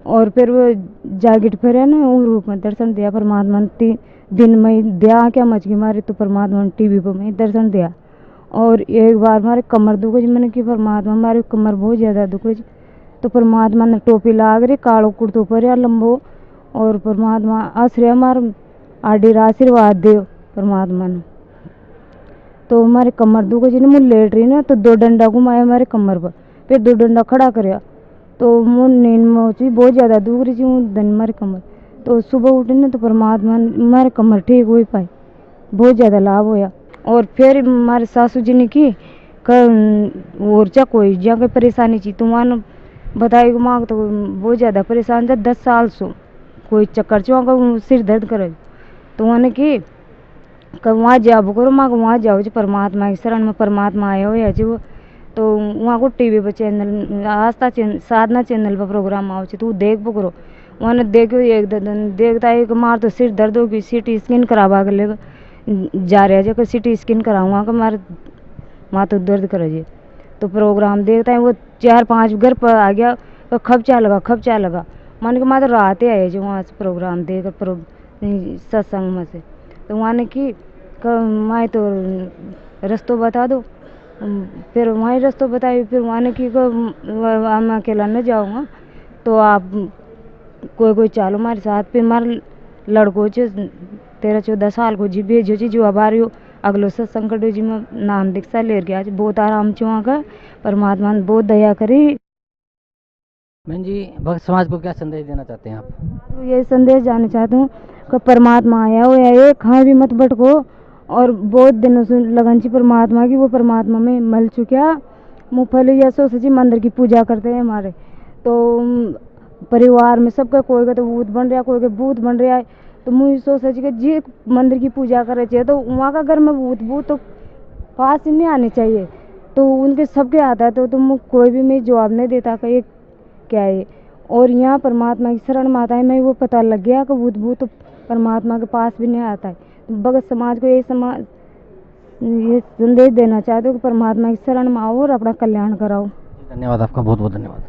और फिर वो जागिट फिर है ना वो रूप में दर्शन दिया परमात्मा ने। 3 दिन में दिया क्या मचकी मारी तो परमात्मा ने टीवी पर में दर्शन दिया। और एक बार हमारे कमर दुख जी, मैंने कि परमात्मा हमारी कमर बहुत ज़्यादा दुख जी। तो परमात्मा ने टोपी लाग रही, कालो कुर्तो पर या लंबो, और परमात्मा आश्रय हमारे आडीर आशीर्वाद दे परमात्मा ने। तो हमारे कमर दुख जी ने मुझे लेट रही ना, तो 2 डंडा घुमाया हमारे कमर पर, फिर 2 डंडा खड़ा कराया। तो मुझे नींद में बहुत ज़्यादा दुख रही थी दिन हमारी कमर। तो सुबह उठी ना तो परमात्मा ने हमारे कमर ठीक हो पाई, बहुत ज़्यादा लाभ होया। और फिर हमारे सासू जी ने की और चा कोई जहाँ कोई परेशानी थी तो वहाँ बताई माँ तो बहुत ज़्यादा परेशान था 10 साल से, कोई चक्कर चुआ का सिर दर्द करे। तो वहाँ ने की वहाँ जाओ करो माँ को, वहाँ जाओ जो परमात्मा की शरण में परमात्मा आया हो या जो। तो वहाँ को टीवी पर चैनल आस्था साधना चैनल पर प्रोग्राम आओ तो देख पकड़ो। वहाँ ने देखो 1-2 दिन देखता है कि मार तो सिर दर्द होगी, CT स्कैन करवा कर लेगा जा रहा है जो CT स्कैन कराऊंगा कि मारे माथा दर्द करे। तो प्रोग्राम देखता है वो 4-5 घर पर आ गया, तो खब चा लगा मान के माता रात आए जो वहाँ से प्रोग्राम देकर सत्संग में से। तो वहाँ ने की माए तो रास्ता बता दो, फिर वहाँ रास्ता बताई। फिर वहाँ ने की मैं अकेला न जाऊँगा तो आप कोई चालो हमारे साथ। फिर हमारे लड़कों से 13-14 साल को जी भेजो जी जो आभारी हो अगलो सत्संग जी में नाम दीक्षा ले गया। बहुत आराम से वहाँ का परमात्मा ने बहुत दया करी। बहन जी, भक्त समाज को क्या संदेश देना चाहते हैं आप? तो ये संदेश जाना चाहती हूँ कि परमात्मा आया हो या कहाँ भी मत भटको। और बहुत दिनों से लगन ची परमात्मा की, वो परमात्मा में मल चुका। मूँगफली या सो सची मंदिर की पूजा करते हैं हमारे। तो परिवार में सबका कोई का तो भूत बन रहा, कोई का भूत बन रहा है। तो मुझे सोच सची कि जी मंदिर की पूजा करे चाहिए तो वहाँ का घर में भूत तो पास ही नहीं आने चाहिए। तो उनके सबके आता है तो तुम कोई भी मैं जवाब नहीं देता कि ये क्या है। और यहाँ परमात्मा की शरण में आता है मैं वो पता लग गया कि भूत तो परमात्मा के पास भी नहीं आता है। भगत समाज को ये संदेश देना चाहते हो कि परमात्मा की शरण में आओ और अपना कल्याण कराओ। धन्यवाद आपका, बहुत बहुत धन्यवाद।